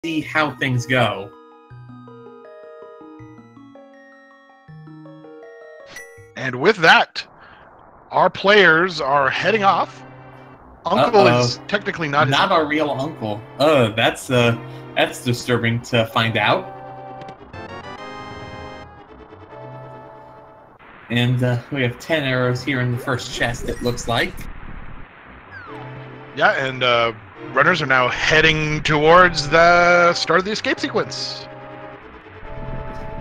see how things go. And with that, our players are heading off. Uncle is technically not his our real uncle. That's disturbing to find out. And we have 10 arrows here in the first chest, it looks like. Yeah, and runners are now heading towards the start of the escape sequence.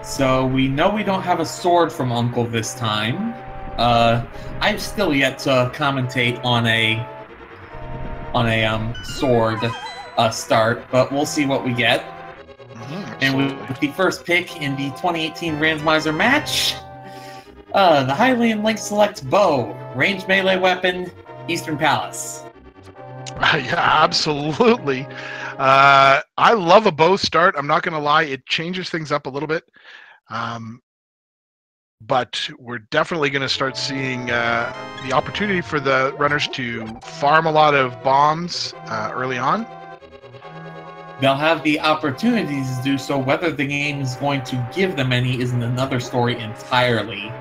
So we know we don't have a sword from Uncle this time. I've still yet to commentate on a sword start, but we'll see what we get. And with the first pick in the 2018 Randomizer match, the Hylian Link selects bow, range melee weapon, Eastern Palace. Yeah, absolutely. I love a bow start. I'm not going to lie. It changes things up a little bit. But we're definitely going to start seeing the opportunity for the runners to farm a lot of bombs early on. They'll have the opportunities to do so. Whether the game is going to give them any is another story entirely.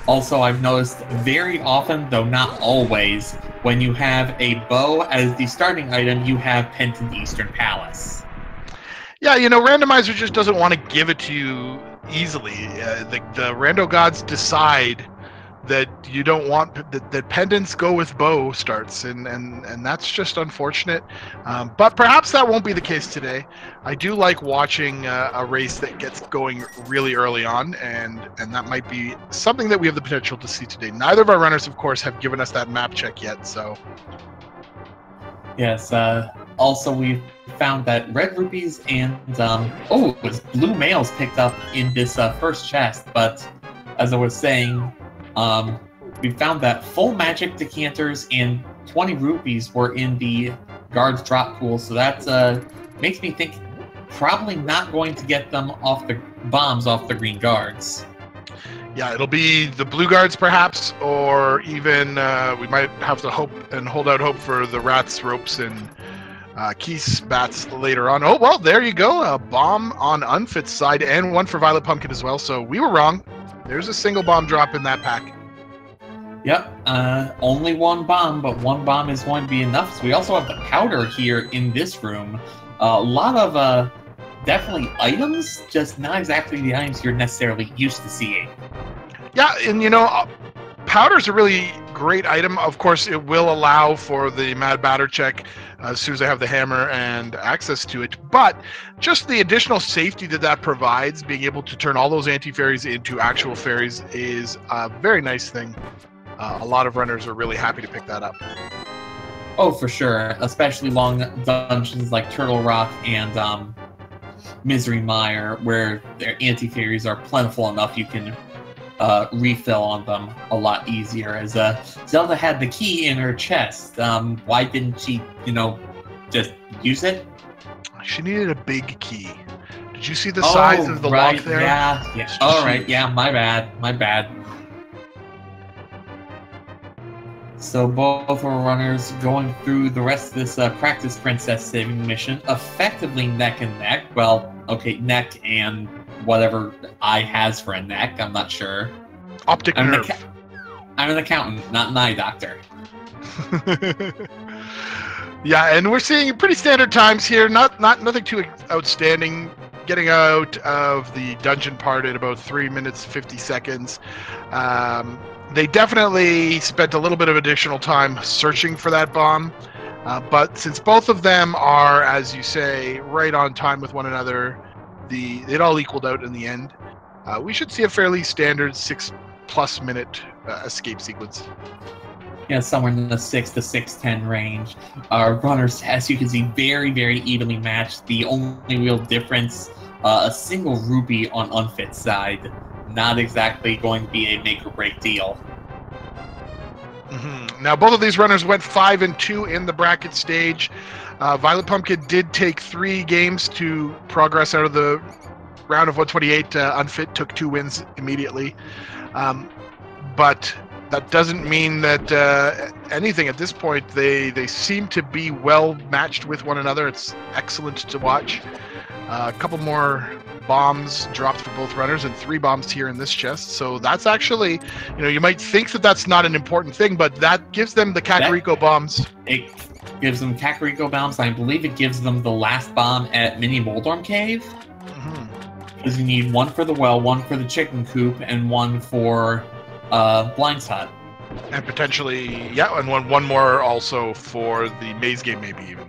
Also, I've noticed very often, though not always, when you have a bow as the starting item, you have Pentant Eastern Palace. Yeah, you know, Randomizer just doesn't want to give it to you easily. The rando gods decide that you don't want that pendants go with bow starts, and that's just unfortunate. But perhaps that won't be the case today. I do like watching a race that gets going really early on, and that might be something that we have the potential to see today. Neither of our runners, of course, have given us that map check yet, so. Yes, also we've found that red rupees and, it was blue males picked up in this first chest, but as I was saying, we found that full magic decanters and 20 rupees were in the guards drop pool, so that makes me think probably not going to get them off the bombs off the green guards. Yeah, it'll be the blue guards perhaps, or even we might have to hope and hold out hope for the rats, ropes, and keys bats later on. Oh, well, there you go. A bomb on Unfit's side and one for VioletPumpkin as well, so we were wrong. There's a single bomb drop in that pack. Yep, only one bomb, but one bomb is going to be enough. So we also have the powder here in this room. A lot of definitely items, just not exactly the items you're necessarily used to seeing. Yeah, and you know, powder's a really great item. Of course, it will allow for the Mad Batter check as soon as I have the hammer and access to it. But just the additional safety that provides, being able to turn all those anti-fairies into actual fairies, is a very nice thing. A lot of runners are really happy to pick that up. Oh, for sure. Especially long dungeons like Turtle Rock and Misery Mire, where their anti-fairies are plentiful enough you can refill on them a lot easier. As Zelda had the key in her chest. Why didn't she, just use it? She needed a big key. Did you see the size of the lock there? Yeah. All right. Yeah, my bad. So both of our runners going through the rest of this practice princess saving mission, effectively neck and neck. Well, okay, neck and whatever I has for a neck, I'm not sure. Optic nerve. I'm an accountant, not an eye doctor. Yeah, and we're seeing pretty standard times here. Nothing too outstanding. Getting out of the dungeon part at about 3 minutes 50 seconds. They definitely spent a little bit of additional time searching for that bomb, but since both of them are, as you say, right on time with one another, it all equaled out in the end. We should see a fairly standard 6+ minute escape sequence. Yeah, somewhere in the 6 to 6:10 range. Our runners, as you can see, very, very evenly matched. The only real difference, a single rupee on Unfit's side. Not exactly going to be a make or break deal. Mm-hmm. Now, both of these runners went 5 and 2 in the bracket stage. VioletPumpkin did take 3 games to progress out of the round of 128. Unfit took 2 wins immediately. But that doesn't mean that anything at this point. They seem to be well matched with one another. It's excellent to watch. A couple more bombs dropped for both runners and 3 bombs here in this chest. So that's actually, you might think that that's not an important thing, but that gives them the Kakariko bombs. It gives them Kakariko bombs. I believe it gives them the last bomb at Mini Moldorm Cave. Because you need 1 for the well, 1 for the chicken coop, and 1 for Blind's Hut. And potentially, yeah, and one more also for the maze game, maybe even.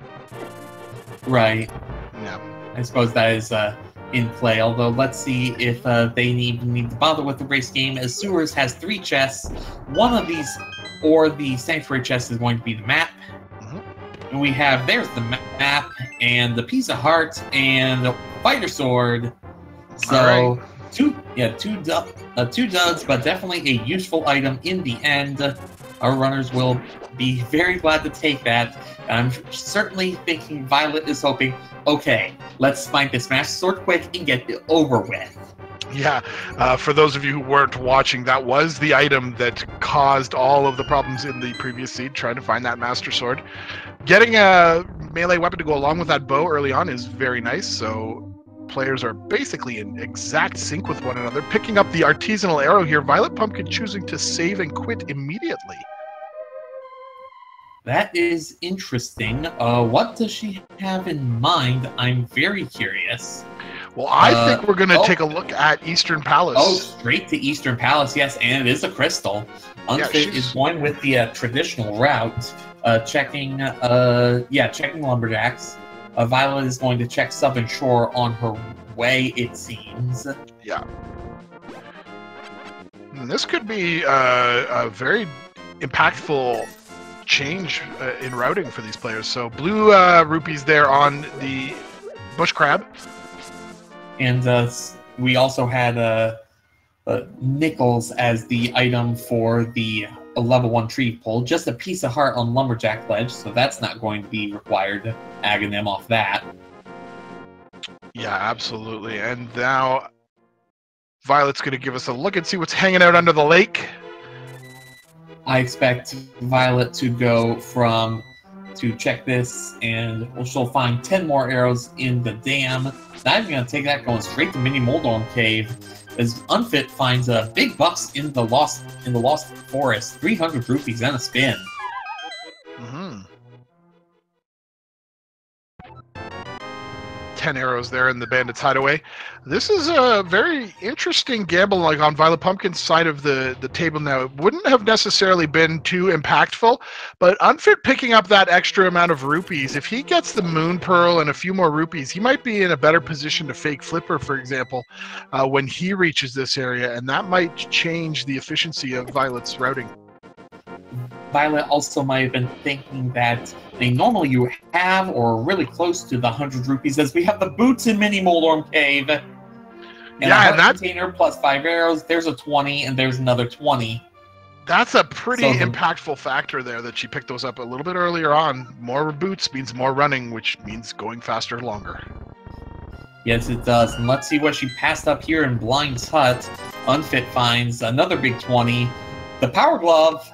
Right. Yeah. I suppose that is in play, although let's see if they need to bother with the race game, as Sewers has 3 chests. One of these, or the Sanctuary chest, is going to be the map. And we have, there's the map, and the piece of heart, and the fighter sword. So, right. two duds, but definitely a useful item in the end. Our runners will be very glad to take that. I'm certainly thinking Violet is hoping, okay, let's find this Master Sword quick and get it over with. Yeah, for those of you who weren't watching, that was the item that caused all of the problems in the previous seed, trying to find that Master Sword. Getting a melee weapon to go along with that bow early on is very nice, so players are basically in exact sync with one another. Picking up the artisanal arrow here, VioletPumpkin choosing to save and quit immediately. That is interesting. What does she have in mind? I'm very curious. Well, I think we're going to take a look at Eastern Palace. Oh, straight to Eastern Palace, yes, and it is a crystal. Unfit is going with the traditional route, checking lumberjacks. Violet is going to check Southern Shore on her way, it seems. Yeah. And this could be a very impactful change in routing for these players. So blue rupees there on the bush crab. And we also had nickels as the item for the level 1 tree pull. Just a piece of heart on Lumberjack Ledge, so that's not going to be required. Aghanim off that. Yeah, absolutely. And now Violet's going to give us a look and see what's hanging out under the lake. I expect Violet to go to check this, and she'll find 10 more arrows in the dam. Not even going to take that, going straight to Mini Moldorm Cave, as Unfit finds big bucks in the lost forest, 300 rupees and a spin. 10 arrows there in the bandits' hideaway. This is a very interesting gamble, like on VioletPumpkin's side of the table now. It wouldn't have necessarily been too impactful, but Unfit picking up that extra amount of rupees, if he gets the Moon Pearl and a few more rupees, he might be in a better position to fake Flipper, for example, when he reaches this area, and that might change the efficiency of Violet's routing. Violet also might have been thinking that normally you have, or really close to, the 100 rupees, as we have the boots in Mini Moldorm Cave. And yeah, a heart container plus 5 arrows, there's a 20, and there's another 20. That's a pretty impactful factor there, that she picked those up a little bit earlier on. More boots means more running, which means going faster longer. Yes, it does. And let's see what she passed up here in Blind's Hut. Unfit finds another big 20. The Power Glove.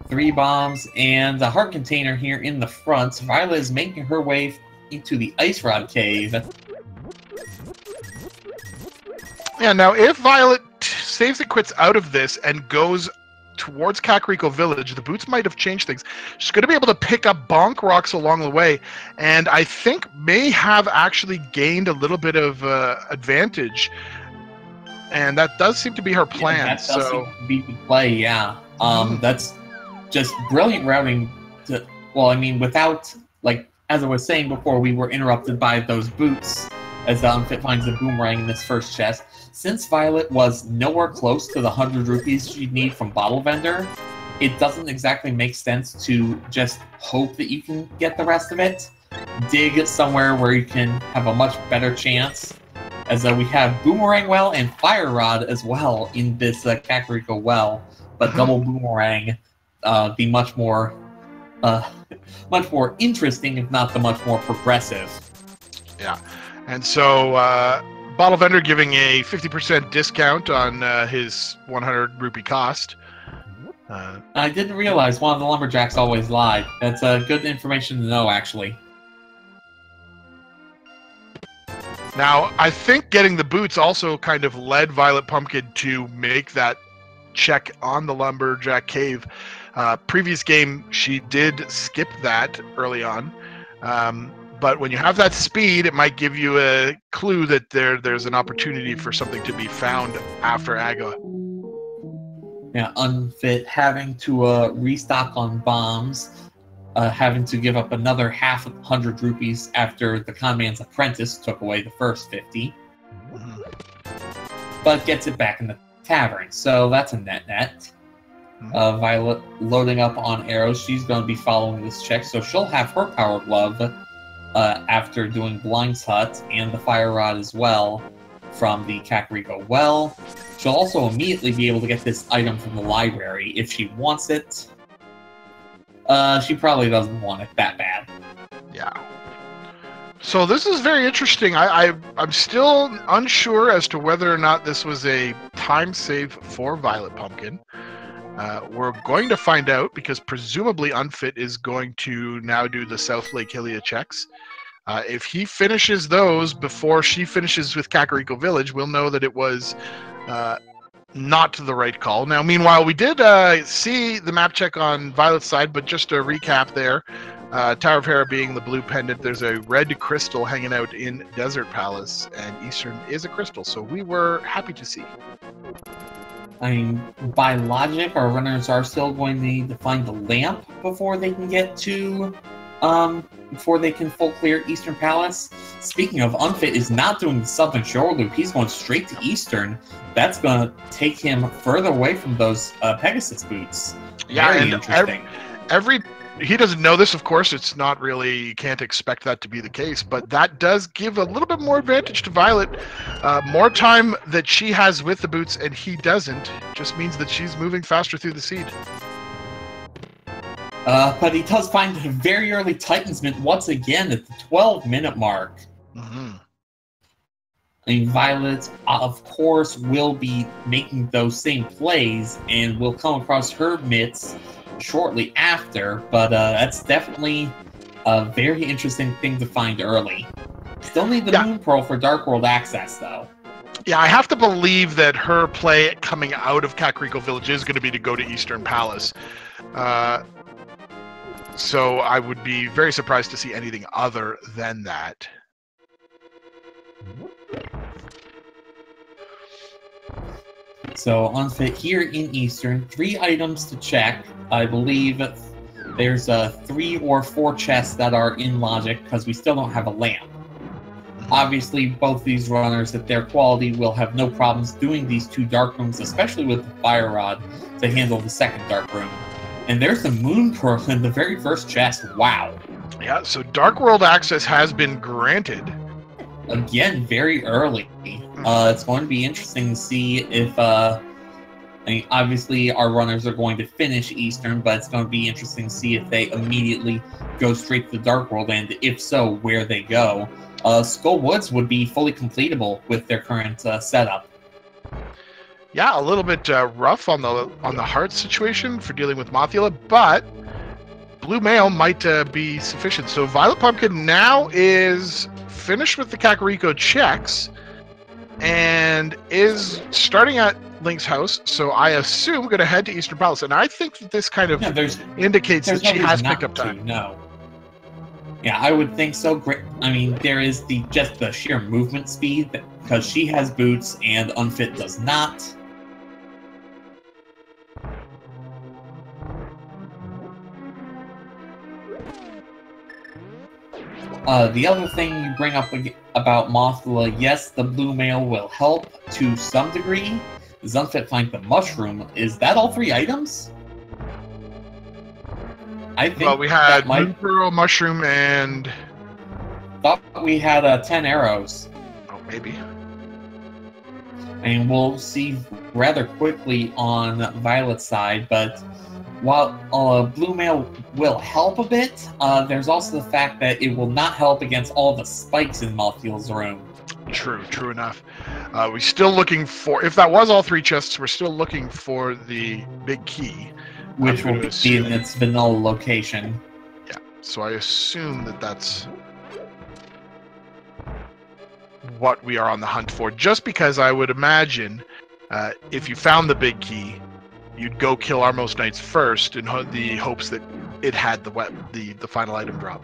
3 bombs, and a heart container here in the front. Violet is making her way into the Ice Rod Cave. Yeah, now if Violet saves and quits out of this and goes towards Kakariko Village, the boots might have changed things. She's going to be able to pick up bonk rocks along the way, and I think may have actually gained a little bit of advantage. And that does seem to be her plan. Yeah, that does seem to be the play, yeah. That's just brilliant routing. Without, as I was saying before, we were interrupted by those boots as Unfit finds the boomerang in this first chest. Since Violet was nowhere close to the 100 rupees she'd need from Bottle Vendor, it doesn't exactly make sense to just hope that you can get the rest of it. Dig somewhere where you can have a much better chance, as we have Boomerang Well and Fire Rod as well in this Kakariko Well, but double Boomerang. The much more interesting, if not the much more progressive. Yeah, and so bottle vendor giving a 50% discount on his 100 rupee cost. I didn't realize one of the lumberjacks always lied. That's good information to know, actually. Now, I think getting the boots also kind of led VioletPumpkin to make that check on the lumberjack cave. Previous game, she did skip that early on. But when you have that speed, it might give you a clue that there's an opportunity for something to be found after Aga. Yeah, Unfit having to restock on bombs, having to give up another 100 rupees after the conman's apprentice took away the first 50. But gets it back in the tavern, so that's a net-net. Violet loading up on arrows. She's going to be following this check, so she'll have her power glove after doing Blind's Hut and the fire rod as well from the Kakariko well. She'll also immediately be able to get this item from the library if she wants it. She probably doesn't want it that bad. Yeah. So this is very interesting. I'm still unsure as to whether or not this was a time save for VioletPumpkin. We're going to find out because presumably Unfit is going to now do the South Lake Hylia checks. If he finishes those before she finishes with Kakariko Village, we'll know that it was not the right call. Now, meanwhile, we did see the map check on Violet's side, but just to recap there, Tower of Hera being the blue pendant, there's a red crystal hanging out in Desert Palace, and Eastern is a crystal, so we were happy to see. I mean, by logic, our runners are still going to need to find the lamp before they can get to, before they can full clear Eastern Palace. Speaking of, Unfit is not doing the Southern Shore Loop. He's going straight to Eastern. That's going to take him further away from those Pegasus boots. Yeah, Very and interesting. He doesn't know this, of course. It's not really, you can't expect that to be the case, but that does give a little bit more advantage to Violet. More time that she has with the boots and he doesn't just means that she's moving faster through the seed. But he does find a very early Titansmint once again at the 12-minute mark. I mean, Violet, of course, will be making those same plays and will come across her mitts shortly after, but that's definitely a very interesting thing to find early. Still need the Moon Pearl for Dark World access, though. Yeah, I have to believe that her play coming out of Kakariko Village is going to be to go to Eastern Palace. So I would be very surprised to see anything other than that. So, Unfit here in Eastern, 3 items to check. I believe there's 3 or 4 chests that are in logic because we still don't have a lamp. Obviously, both these runners at their quality will have no problems doing these 2 dark rooms, especially with the fire rod to handle the second dark room. And there's the Moon Pearl in the very first chest. Wow. Yeah, so Dark World access has been granted. Again, very early. It's going to be interesting to see if, I mean, obviously our runners are going to finish Eastern, but it's going to be interesting to see if they immediately go straight to the Dark World, and if so, where they go. Skull Woods would be fully completable with their current setup. Yeah, a little bit rough on the heart situation for dealing with Mothula, but Blue Mail might be sufficient. So VioletPumpkin now is finished with the Kakariko checks and is starting at Link's house. So I assume going to head to Eastern Palace, and I think that this kind of indicates that she has picked up time. No. Yeah, I would think so. Great. I mean, there is just the sheer movement speed because she has boots and Unfit does not. The other thing you bring up about Mothula, yes, the blue mail will help to some degree. Does Unfit find the mushroom? Is that all 3 items? I think. Well, we had Moon Pearl, mushroom, and thought we had 10 arrows. Oh, maybe. And we'll see rather quickly on Violet's side, but while blue mail will help a bit, there's also the fact that it will not help against all the spikes in Mothula's room. True enough. We're still looking for, if that was all 3 chests, we're still looking for the big key. Which will be in its vanilla location. Yeah, so I assume that that's what we are on the hunt for, just because I would imagine if you found the big key, you'd go kill Armos Knights first in the hopes that it had the final item drop.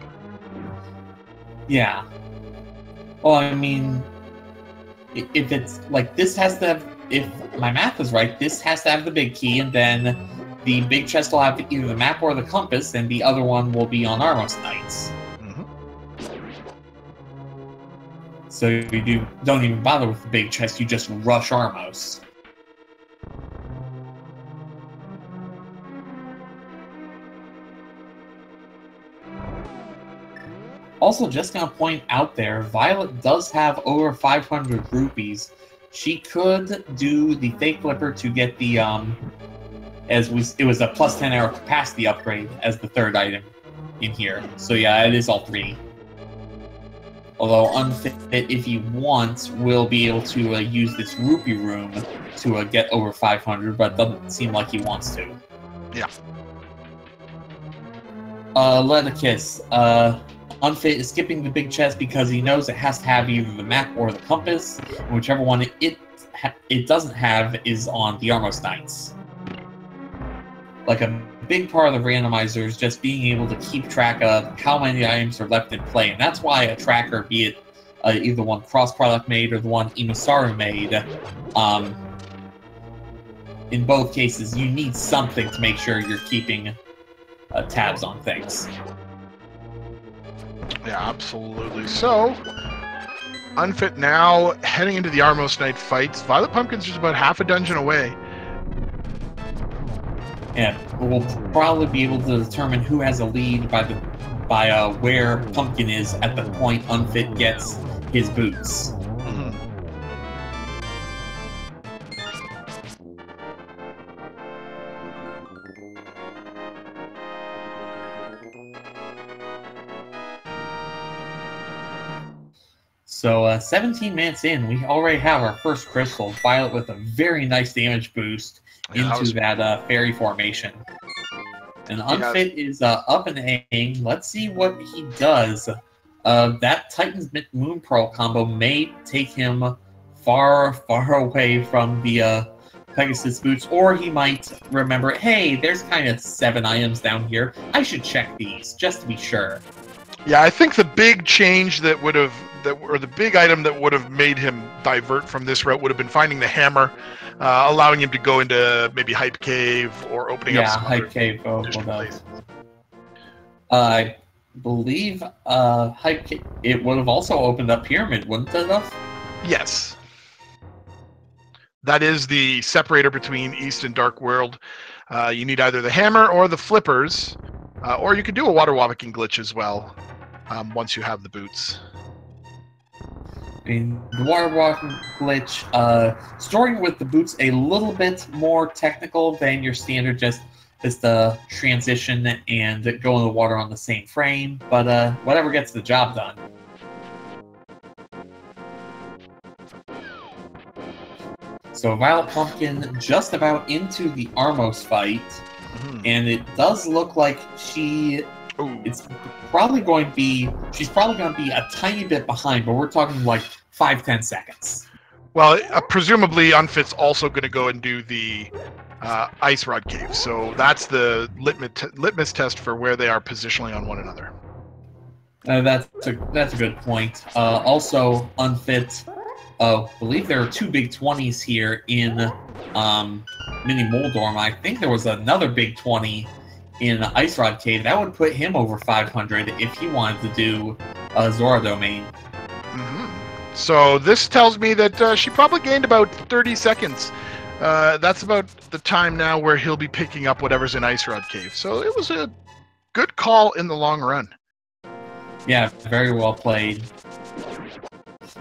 Yeah. Well, I mean, if it's like this has to have, if my math is right, this has to have the big key, and then the big chest will have either the map or the compass, and the other one will be on Armos Knights. So you don't even bother with the big chest, you just rush Armos. Also, just gonna point out there, Violet does have over 500 rupees. She could do the fake flipper to get the, it was a plus 10 hour capacity upgrade as the 3rd item in here. So yeah, it is all 3. Although Unfit, if he wants, will be able to use this rupee room to get over 500, but it doesn't seem like he wants to. Yeah. Leticus, Unfit is skipping the big chest because he knows it has to have either the map or the compass, and whichever one it doesn't have is on the Armos Knights. Like a big part of the randomizer is just being able to keep track of how many items are left in play, and that's why a tracker, be it either one cross-product made or the one Imasaru made, in both cases, you need something to make sure you're keeping tabs on things. Yeah, absolutely. So, Unfit now heading into the Armos Knight fights. VioletPumpkin's just about half a dungeon away. Yeah, we'll probably be able to determine who has a lead by where Pumpkin is at the point Unfit gets his boots. So 17 minutes in, we already have our first crystal. Violet with a very nice damage boost into that fairy formation. And Unfit is up and aiming. Let's see what he does. That Titan's Moon Pearl combo may take him far, far away from the Pegasus boots, or he might remember, hey, there's kind of 7 items down here. I should check these, just to be sure. Yeah, I think the big change that would have, or the big item that would have made him divert from this route would have been finding the hammer, allowing him to go into maybe Hype Cave or opening up some Hype Cave. Places. I believe Hype Cave, it would have also opened up Pyramid, wouldn't it have? Yes. That is the separator between East and Dark World. You need either the hammer or the flippers, or you could do a water walloping glitch as well once you have the boots. I mean, the water walking glitch, storing with the boots a little bit more technical than your standard just transition and go in the water on the same frame, but whatever gets the job done. So VioletPumpkin just about into the Armos fight, and it does look like she's probably going to be a tiny bit behind, but we're talking like 5-10 seconds. Well, presumably Unfit's also going to go and do the Ice Rod Cave, so that's the litmus test for where they are positionally on one another. That's a good point. Also, Unfit, I believe there are 2 big 20s here in Mini Moldorm. I think there was another big 20 in Ice Rod Cave. That would put him over 500 if he wanted to do Zora Domain. So this tells me that she probably gained about 30 seconds. That's about the time now where he'll be picking up whatever's in Ice Rod Cave. So it was a good call in the long run. Yeah, very well played.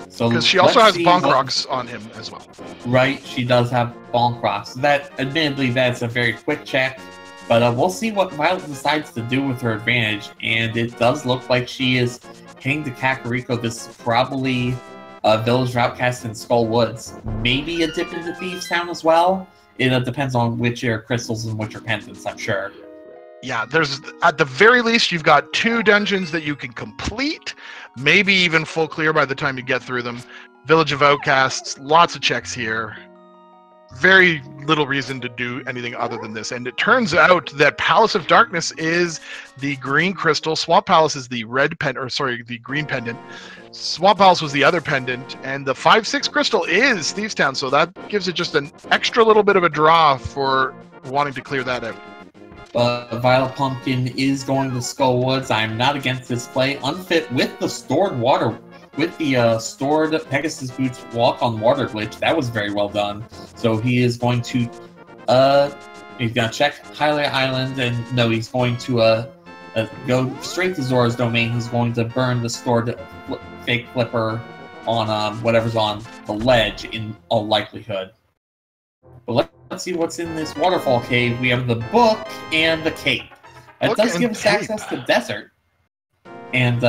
So because she also has Bonk Rocks on him as well. Right, she does have Bonk Rocks. That, admittedly, that's a very quick check. But we'll see what Violet decides to do with her advantage. And it does look like she is heading to Kakariko. This is probably Village Outcast in Skull Woods. Maybe a dip into Thieves Town as well. It depends on which are crystals and which are pendants, I'm sure. Yeah, there's at the very least you've got 2 dungeons that you can complete, maybe even full clear by the time you get through them. Village of Outcasts, lots of checks here. Very little reason to do anything other than this. And it turns out that Palace of Darkness is the green crystal. Swamp Palace is the the green pendant. Swamp Palace was the other pendant, and the 5/6 crystal is Thieves Town, so that gives it just an extra little bit of a draw for wanting to clear that out. VioletPumpkin is going to Skull Woods. I'm not against this play. Unfit with the stored water, with the stored Pegasus Boots walk on water glitch. That was very well done. So he is going to, he's going to check Highlight Island, and no, he's going to go straight to Zora's Domain. He's going to burn the stored fake flipper on whatever's on the ledge in all likelihood. But let's see what's in this waterfall cave. We have the book and the cape. That does give us access to desert. And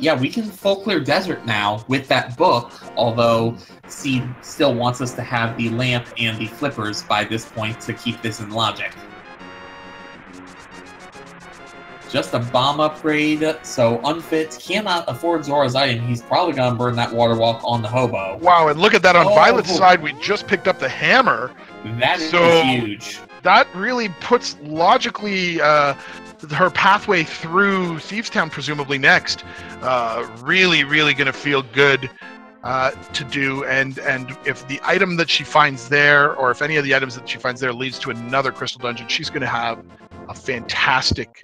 yeah, we can full clear desert now with that book, although Seed still wants us to have the lamp and the flippers by this point to keep this in logic. Just a bomb upgrade, so Unfit cannot afford Zora's item. He's probably going to burn that water walk on the hobo. Wow, and look at that on Violet's side. We just picked up the hammer. That is huge. That really puts logically her pathway through Thieves Town, presumably next. Really going to feel good to do. And if the item that she finds there, or if any of the items that she finds there leads to another crystal dungeon, she's going to have a fantastic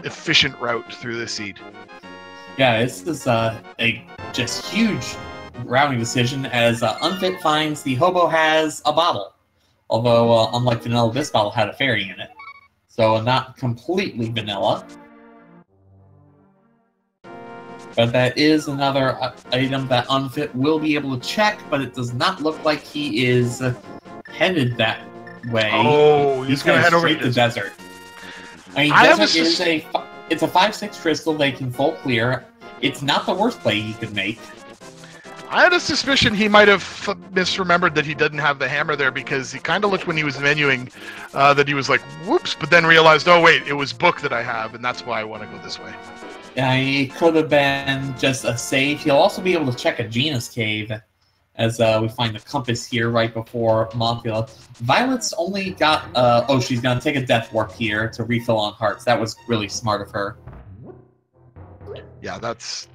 efficient route through the seed. Yeah, this is a just huge routing decision as Unfit finds the hobo has a bottle. Although, unlike vanilla, this bottle had a fairy in it. So not completely vanilla. But that is another item that Unfit will be able to check, but it does not look like he is headed that way. Oh, he's going to head over to the desert. I mean, desert is it's a 5/6 crystal they can full clear. It's not the worst play he could make. I had a suspicion he might have misremembered that he didn't have the hammer there, because he kind of looked when he was menuing that he was like, whoops, but then realized, oh wait, it was book that I have, and that's why I want to go this way. Yeah, it could have been just a save. He'll also be able to check a Gina's cave, as we find the compass here right before Mothula. Violet's only got, oh, she's going to take a death warp here to refill on hearts. That was really smart of her. Yeah, that's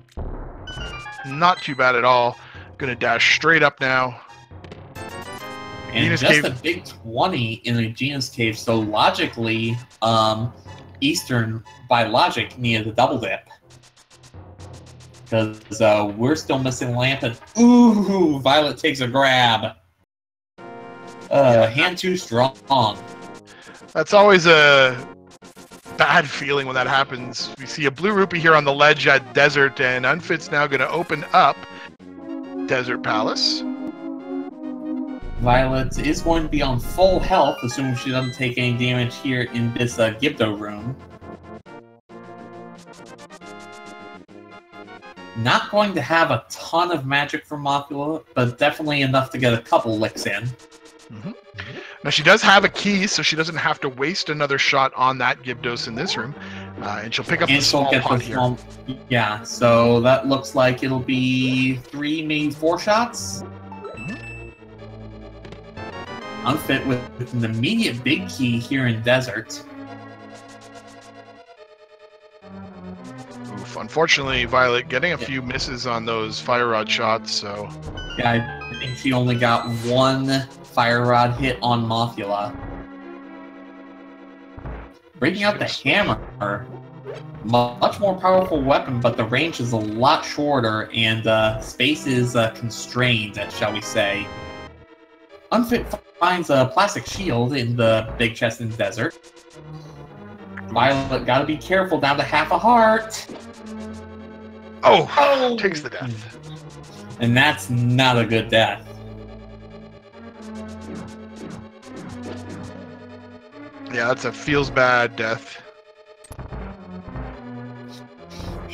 not too bad at all. Gonna dash straight up now. And Gina's just cave. A big 20 in the Gina's cave, so logically, Eastern, by logic, needed a double dip. Because we're still missing lamp, and ooh, Violet takes a grab. Hand too strong. That's always a bad feeling when that happens. We see a blue rupee here on the ledge at Desert, and Unfit's now going to open up Desert Palace. Violet is going to be on full health, assuming she doesn't take any damage here in this Gibdo room. Not going to have a ton of magic from Mothula, but definitely enough to get a couple licks in. Mm-hmm. Now she does have a key, so she doesn't have to waste another shot on that Gibdos in this room. And she'll pick up the small pot here. Yeah, so that looks like it'll be 3, maybe 4 shots. Mm-hmm. Unfit with an immediate big key here in Desert. Oof, unfortunately, Violet getting a few misses on those fire rod shots, so... Yeah, I think she only got 1 fire rod hit on Mothula. Breaking out the hammer. Much more powerful weapon, but the range is a lot shorter, and space is constrained, shall we say. Unfit finds a plastic shield in the big chest in the desert. Violet gotta be careful, down to half a heart. Oh! Takes the death. And that's not a good death. Yeah, that's a feels bad death.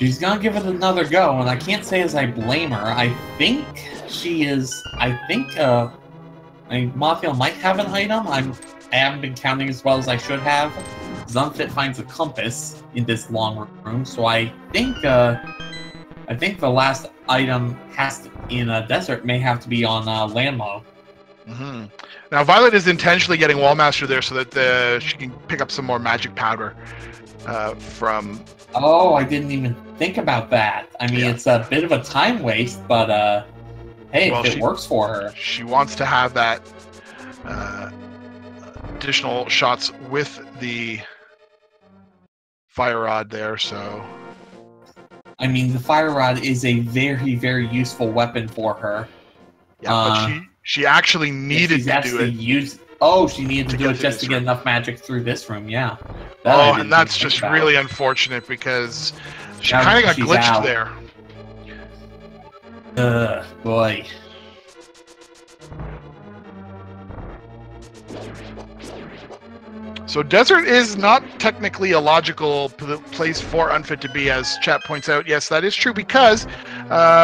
She's gonna give it another go, and I can't say as I blame her. I think she is. I think Mafia might have an item. I haven't been counting as well as I should have. Unfit finds a compass in this long room, so I think the last item in a desert may have to be on Landmo. Mm-hmm. Now Violet is intentionally getting Wallmaster there so that she can pick up some more magic powder from. Oh, I didn't even think about that. I mean, it's a bit of a time waste, but hey, if it works for her. She wants to have that additional shots with the fire rod there, so. I mean, the fire rod is a very, very useful weapon for her. Yeah, but she actually needed to do it. She needed to do it just to get enough magic through this room, yeah. And that's just really unfortunate because she kind of got glitched there. Boy. So desert is not technically a logical place for Unfit to be, as chat points out. Yes, that is true because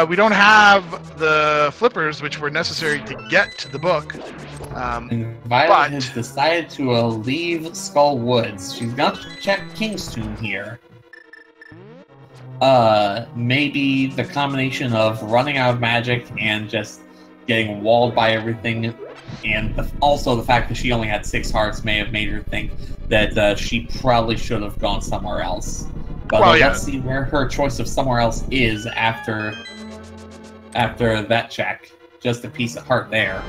we don't have the flippers which were necessary to get to the book. And Violet has decided to leave Skull Woods. She's got to check King's Tomb here. Maybe the combination of running out of magic and just getting walled by everything, and also the fact that she only had 6 hearts may have made her think that she probably should have gone somewhere else. But let's see where her choice of somewhere else is after that check. Just a piece of heart there.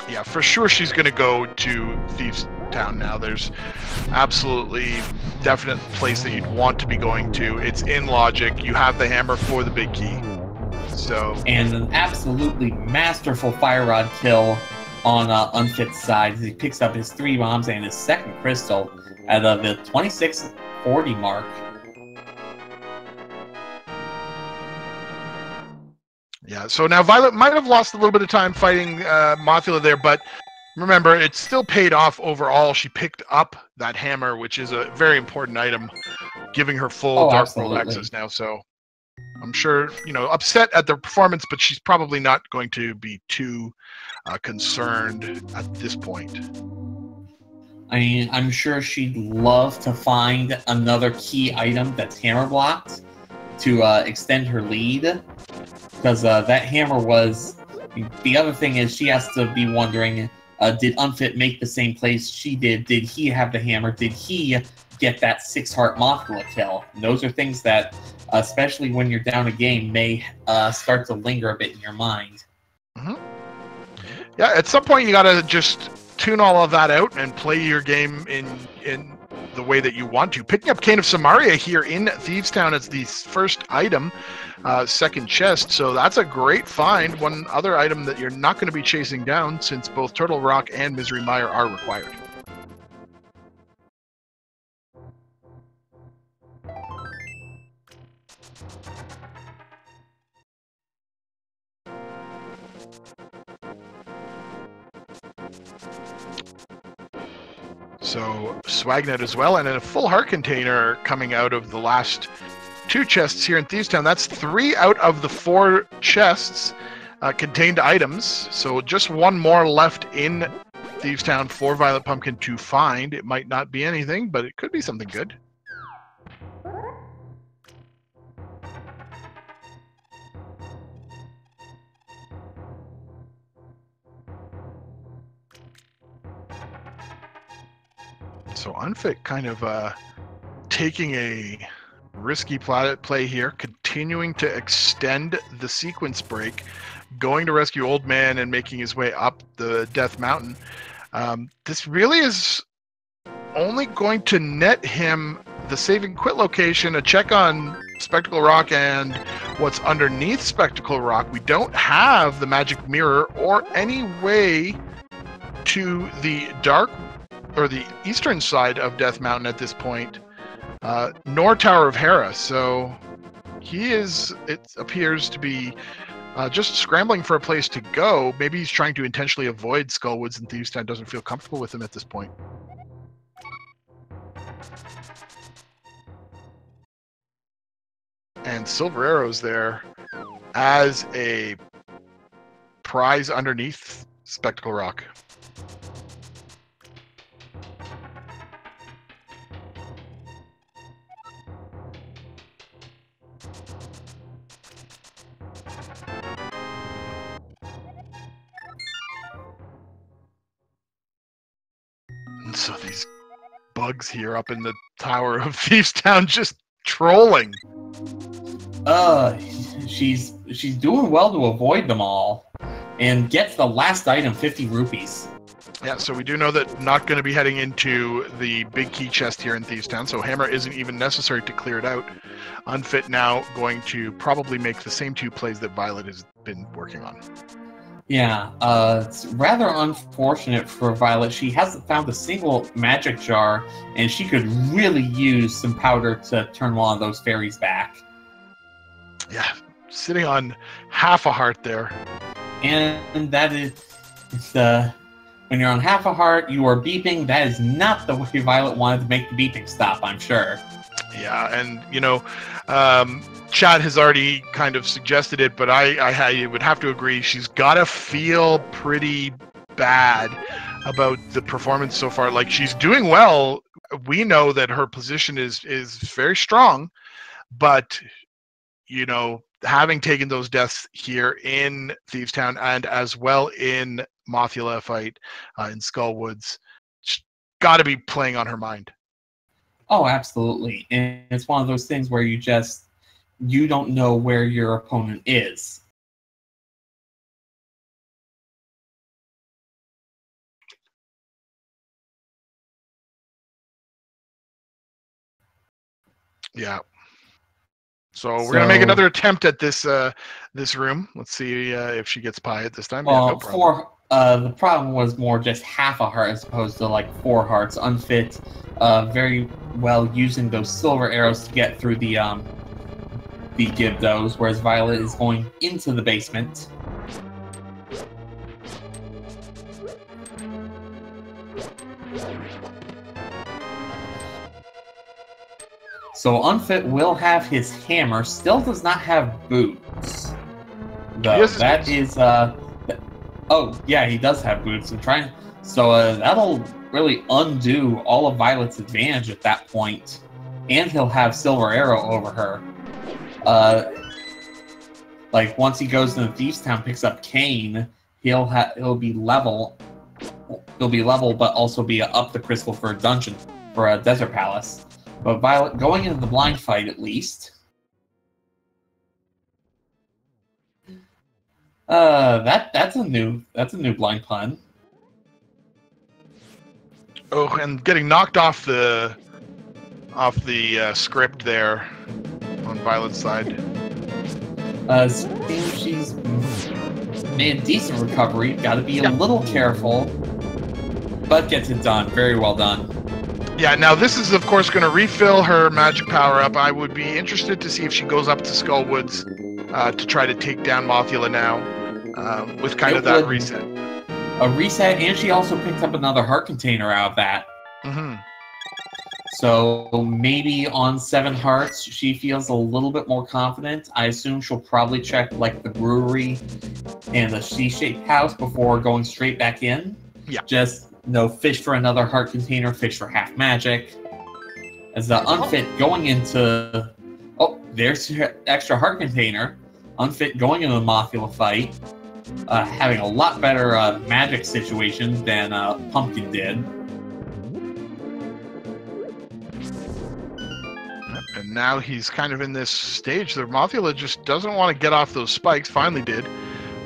Yeah, for sure she's going to go to Thieves Town now. There's absolutely definite place that you'd want to be going to. It's in logic. You have the hammer for the big key. And an absolutely masterful fire rod kill on Unfit's side as he picks up his 3 bombs and his 2nd crystal at the 2640 mark. Yeah, so now Violet might have lost a little bit of time fighting Mothula there, but remember, it still paid off overall. She picked up that hammer, which is a very important item, giving her full Dark World access now, so I'm sure, upset at the performance, but she's probably not going to be too concerned at this point. I mean, I'm sure she'd love to find another key item that's hammer blocked to extend her lead, because that hammer was... The other thing is she has to be wondering, did Unfit make the same plays she did? Did he have the hammer? Did he get that 6-heart Mothula kill? And those are things that, especially when you're down a game, may start to linger a bit in your mind. Mm-hmm. Yeah, at some point you gotta just tune all of that out and play your game in the way that you want to. Picking up Cane of Samaria here in Thieves Town as the first item, 2nd chest, so that's a great find. One other item that you're not going to be chasing down since both Turtle Rock and Misery Mire are required. So Swagnet as well, and then a full heart container coming out of the last 2 chests here in Thieves Town. That's 3 out of the 4 chests contained items. So just 1 more left in Thieves Town for VioletPumpkin to find. It might not be anything, but it could be something good. So Unfit kind of taking a risky play here, continuing to extend the sequence break, going to rescue Old Man and making his way up the Death Mountain. This really is only going to net him the save and quit location, a check on Spectacle Rock and what's underneath Spectacle Rock. We don't have the magic mirror or any way to the dark or the eastern side of Death Mountain at this point, nor Tower of Hera. So he is, it appears to be just scrambling for a place to go. Maybe he's trying to intentionally avoid Skullwoods, and Thieves Town doesn't feel comfortable with him at this point. and silver arrows there as a prize underneath Spectacle Rock. And so these bugs here up in the Tower of Thieves Town just trolling. She's doing well to avoid them all, and gets the last item, 50 rupees. Yeah, so we do know that not going to be heading into the big key chest here in Thieves Town, so hammer isn't even necessary to clear it out. Unfit now going to probably make the same 2 plays that Violet has been working on. Yeah, it's rather unfortunate for Violet. She hasn't found a single magic jar, and she could really use some powder to turn one of those fairies back. Yeah, sitting on half a heart there. And that is when you're on half a heart, you are beeping. That is not the way Violet wanted to make the beeping stop, I'm sure. Yeah, and you know, Chad has already kind of suggested it, but I would have to agree. She's got to feel pretty bad about the performance so far. Like, she's doing well. We know that her position is very strong, but you know, having taken those deaths here in Thieves Town and as well in Mothula fight in Skullwoods, got to be playing on her mind. Oh, absolutely. And it's one of those things where you don't know where your opponent is. Yeah. So we're gonna make another attempt at this this room. Let's see if she gets pie at this time. Well, yeah, no problem. the problem was more just half a heart as opposed to like 4 hearts. Unfit, very well using those silver arrows to get through the Gibdos, whereas Violet is going into the basement. So Unfit will have his hammer, still does not have boots. Though that is oh yeah, he does have boots. I'm trying, so that'll really undo all of Violet's advantage at that point, and he'll have Silver Arrow over her. Like once he goes into Thieves Town, picks up Kane, he'll be level. He'll be level, but also be up the crystal for a dungeon, for a Desert Palace. But Violet going into the blind fight at least. That's a new blind pun. Oh, and getting knocked off the script there on Violet's side. Seems she's made a decent recovery. Got to be a little careful, but gets it done. Very well done. Yeah, now this is, of course, going to refill her magic power-up. I would be interested to see if she goes up to Skullwoods to try to take down Mothula now with kind of that reset. A reset, and she also picked up another heart container out of that. Mm-hmm. So maybe on 7 hearts, she feels a little bit more confident. I assume she'll probably check like the brewery and the C-shaped house before going straight back in. Yeah. Just fish for another heart container, fish for half magic. As the Unfit going into... Oh, there's your extra heart container. Unfit going into the Mothula fight. Having a lot better magic situation than Pumpkin did. And now he's kind of in this stage. The Mothula just doesn't want to get off those spikes. Finally did.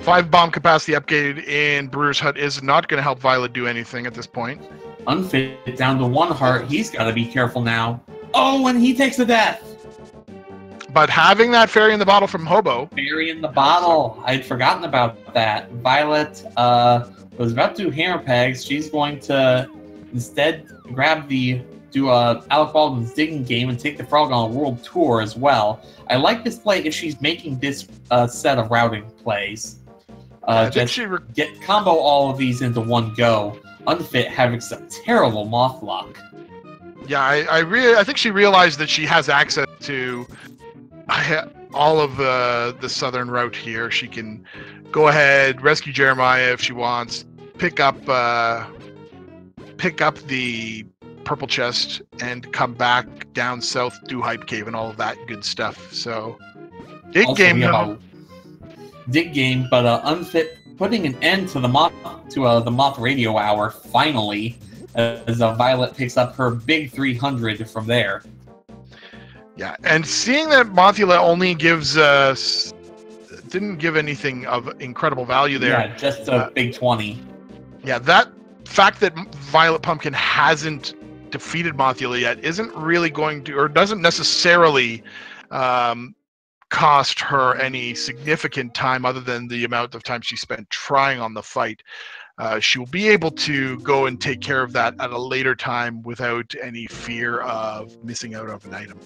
5 bomb capacity upgraded in Brewer's Hut is not going to help Violet do anything at this point. Unfit down to 1 heart. He's got to be careful now. Oh, and he takes a death. But having that fairy in the bottle from Hobo. Fairy in the bottle. I'd forgotten about that. Violet was about to do hammer pegs. She's going to instead do Alec Baldwin's digging game and take the frog on a world tour as well. I like this play if she's making this set of routing plays. Get combo all of these into one go. Unfit having some terrible moth luck. Yeah, I think she realized that she has access to all of the southern route here. She can go ahead, rescue Jeremiah if she wants, pick up the purple chest, and come back down south, do Hype Cave and all of that good stuff. So, dig Also, game we have though. a dig game, but Unfit putting an end to the moth radio hour finally, as Violet picks up her big 300 from there. Yeah, and seeing that Mothula only gives didn't give anything of incredible value there. Yeah, just a big 20. Yeah, that fact that VioletPumpkin hasn't defeated Mothula yet isn't really going to, or doesn't necessarily cost her any significant time other than the amount of time she spent trying on the fight. She will be able to go and take care of that at a later time without any fear of missing out on an item.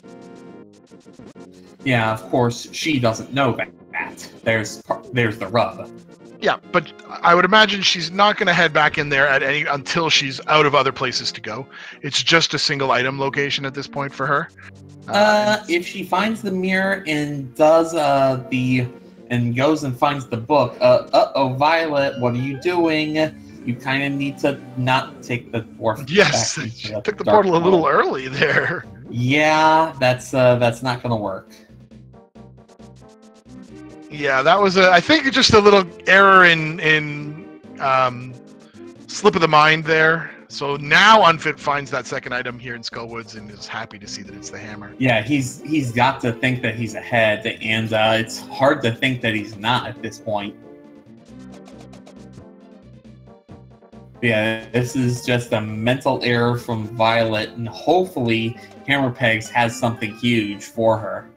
Yeah, of course, she doesn't know that. There's the rub. Yeah, but I would imagine she's not going to head back in there until she's out of other places to go. It's just a single item location at this point for her. If she finds the mirror and does and goes and finds the book, Violet, what are you doing? You kind of need to not take the dwarf. Yes, she took the portal a little early there. Yeah, that's not gonna work. Yeah, that was I think just a little error in slip of the mind there. So now Unfit finds that second item here in Skullwoods and is happy to see that it's the hammer. Yeah, he's got to think that he's ahead, and it's hard to think that he's not at this point. Yeah, this is just a mental error from Violet, and hopefully Hammerpegs has something huge for her.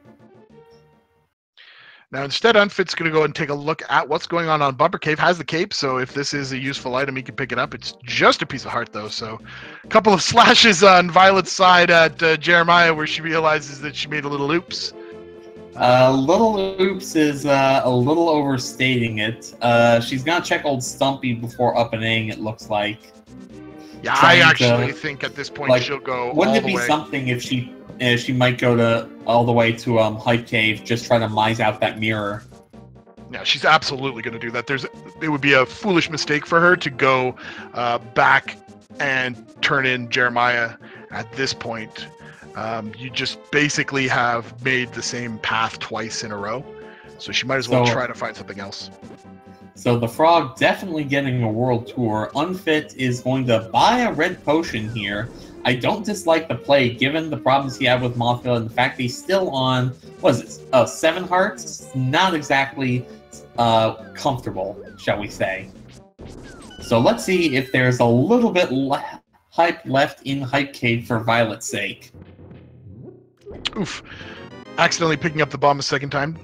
Now, instead, Unfit's going to go and take a look at what's going on Bumper Cave. Has the cape, so if this is a useful item, he can pick it up. It's just a piece of heart, though, so a couple of slashes on Violet's side at Jeremiah, where she realizes that she made a little oops. Little oops is a little overstating it. She's going to check old Stumpy before up and A-ing, it looks like. Yeah, I actually think at this point she'll go wouldn't all the way. Wouldn't it be something if she might go all the way to Hype Cave, just try to mise out that mirror? Yeah, she's absolutely going to do that. It would be a foolish mistake for her to go back and turn in Jeremiah at this point. You just basically have made the same path twice in a row, so she might as well try to find something else. So the frog definitely getting a world tour. Unfit is going to buy a red potion here. I don't dislike the play, given the problems he had with Mothula and the fact that he's still on, what is it, 7 hearts? Not exactly comfortable, shall we say. So let's see if there's a little bit hype left in Hype Cave for Violet's sake. Oof. Accidentally picking up the bomb a second time,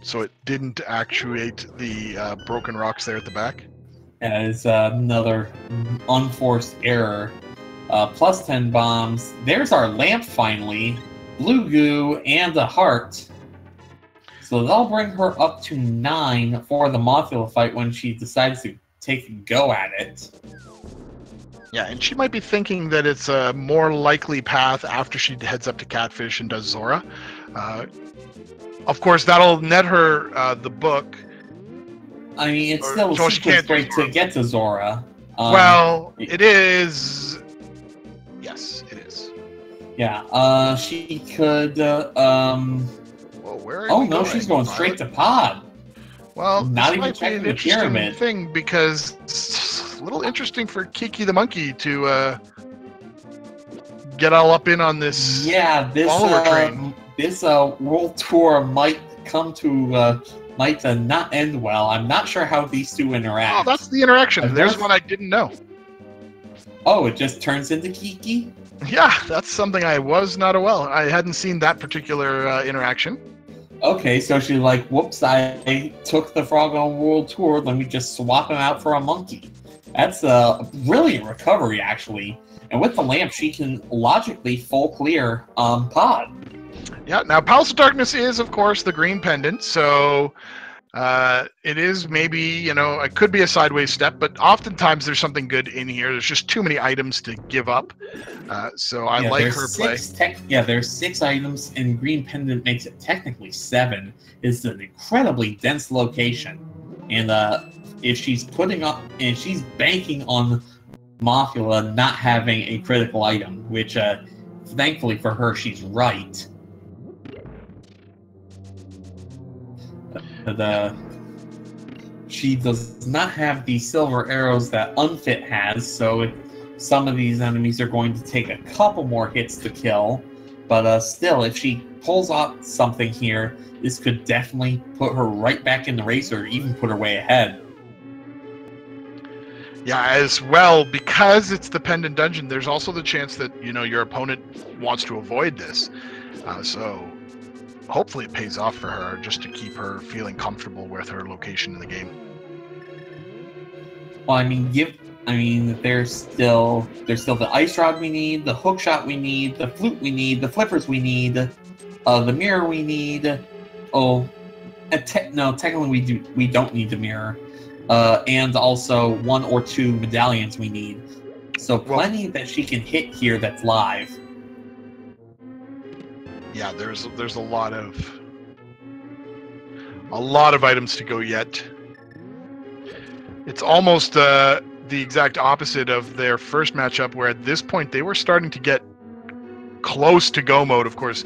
so it didn't actuate the broken rocks there at the back. As another unforced error. Plus 10 bombs. There's our lamp finally. Blue goo and a heart. So that'll bring her up to 9 for the Mothula fight when she decides to take a go at it. Yeah, and she might be thinking that it's a more likely path after she heads up to Catfish and does Zora. Of course, that'll net her the book. I mean, it's still a sequence break to get to Zora. Well, it is. Yes, it is. Yeah, she could. Well, where? Oh no, she's going straight to Pod. Well, not even might be an interesting thing because it's a little interesting for Kiki the monkey to get all up in on this. Yeah, follower train. This world tour might come to might not end well. I'm not sure how these two interact. Oh, that's the interaction. There's one I didn't know. Oh, it just turns into Kiki? Yeah, that's something I was not aware. I hadn't seen that particular interaction. Okay, so she's like, whoops, I took the frog on world tour, let me just swap him out for a monkey. That's a brilliant recovery, actually. And with the lamp, she can logically full clear Pod. Yeah, now Palace of Darkness is, of course, the green pendant, so It is maybe, you know, it could be a sideways step, but oftentimes there's something good in here. There's just too many items to give up. So I like her play. There's 6 items, and Green Pendant makes it technically 7. It's an incredibly dense location, and if she's banking on Mothula not having a critical item, which thankfully for her, she's right. She does not have the silver arrows that Unfit has, so some of these enemies are going to take a couple more hits to kill. But still, if she pulls off something here, this could definitely put her right back in the race, or even put her way ahead. Yeah, as well, because it's the Pendant Dungeon, there's also the chance that, you know, your opponent wants to avoid this. So hopefully it pays off for her, just to keep her feeling comfortable with her location in the game. Well, I mean, there's still the ice rod we need, the hook shot we need, the flute we need, the flippers we need, the mirror we need. Oh, no, technically we don't need the mirror, and also 1 or 2 medallions we need. So plenty that she can hit here that's live. Yeah, there's a lot of items to go yet. It's almost the exact opposite of their first matchup, where at this point they were starting to get close to go mode. Of course,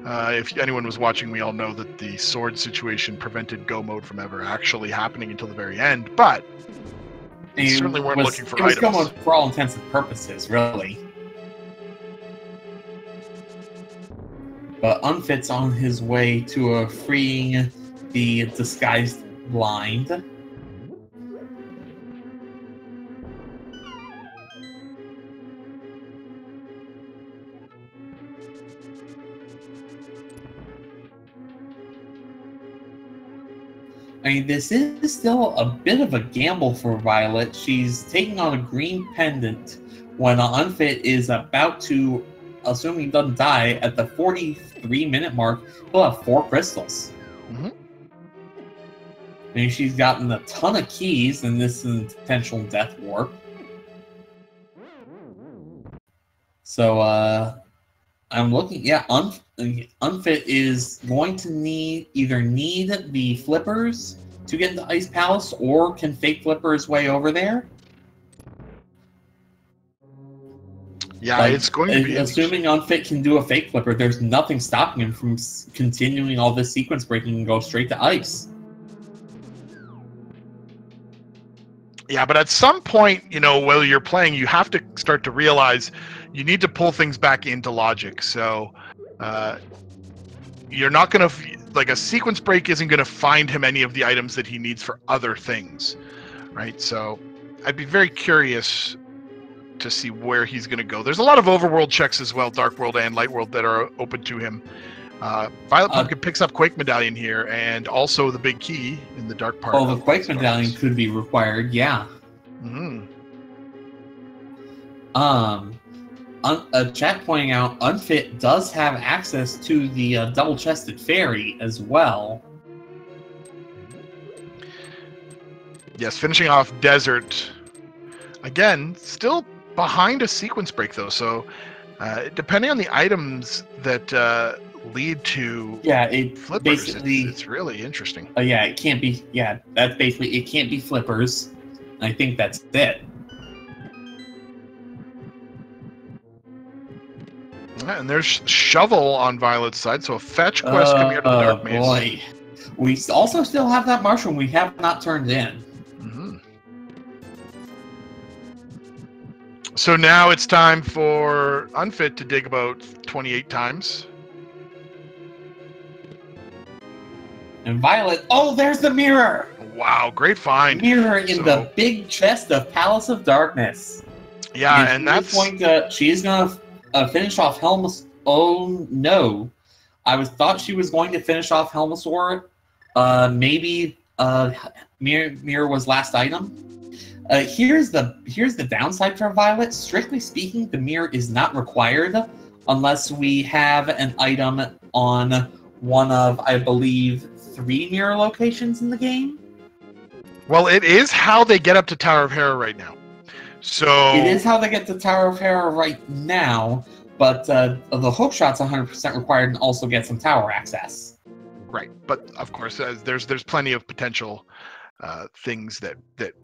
if anyone was watching, we all know that the sword situation prevented go mode from ever actually happening until the very end, but they certainly weren't looking for items. It was go mode for all intents and purposes, really. But Unfit's on his way to freeing the disguised blind. I mean, this is still a bit of a gamble for Violet. She's taking on a green pendant when Unfit is about to, assuming he doesn't die, at the 43-minute mark, he'll have 4 crystals. Mm-hmm. I mean, she's gotten a ton of keys, and this is a potential death warp. So, I'm looking, yeah, Unfit is going to need the flippers to get into Ice Palace, or can fake flipper his way over there. Yeah, it's going to be assuming Unfit can do a fake flipper, there's nothing stopping him from continuing all this sequence breaking and go straight to ice. Yeah, but at some point, you know, while you're playing, you have to start to realize you need to pull things back into logic. So you're not going to, like, a sequence break isn't going to find him any of the items that he needs for other things, right? So I'd be very curious to see where he's going to go. There's a lot of overworld checks as well, Dark World and Light World, that are open to him. VioletPumpkin picks up Quake Medallion here, and also the big key in the dark part. Oh, the Quake Medallion could be required, yeah. Mm-hmm. A chat pointing out, Unfit does have access to the double-chested fairy as well. Yes, finishing off Desert. Again, still behind a sequence break, though, so depending on the items that lead to flippers, basically, it's really interesting. It can't be, that's basically, it can't be flippers. I think that's it. Yeah, and there's Shovel on Violet's side, so a fetch quest coming out of the Dark Maze. Boy. We also still have that mushroom we have not turned in. Mm-hmm. So now it's time for Unfit to dig about 28 times. And Violet, there's the mirror! Wow, great find. Mirror in the big chest of Palace of Darkness. Yeah, and that's... she's going to finish off Helma's... Oh, no. I thought she was going to finish off Helmasaur. Maybe mirror was last item. Here's the downside for Violet. Strictly speaking, the mirror is not required unless we have an item on one of, I believe, 3 mirror locations in the game. Well, it is how they get up to Tower of Hera right now. So It is how they get to Tower of Hera right now, but the hook shot's 100% required and also get some tower access. right, but of course, there's plenty of potential things that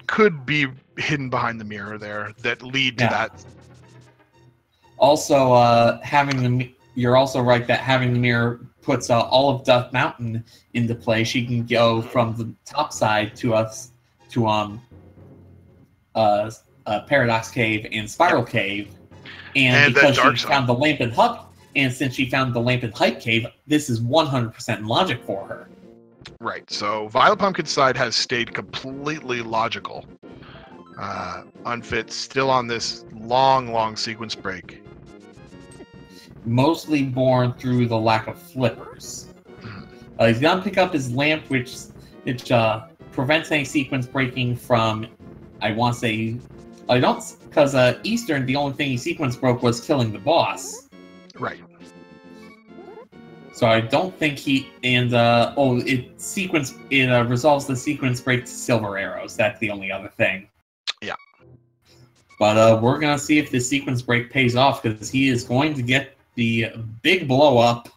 could be hidden behind the mirror there that lead to that. Also, you're also right that having the mirror puts all of Death Mountain into play. She can go from the top side to Paradox Cave and Spiral Cave, and because she found the Lamp and Hub, and since she found the Lamp and Hype Cave, this is 100% logic for her. Right. So VioletPumpkin's side has stayed completely logical. Unfit still on this long sequence break. Mostly born through the lack of flippers. He's gonna pick up his lamp, which prevents any sequence breaking from. Because Eastern, the only thing he sequence broke was killing the boss. Right. So I don't think it resolves the sequence break to silver arrows. That's the only other thing. Yeah. But we're gonna see if this sequence break pays off, because he is going to get the big blow up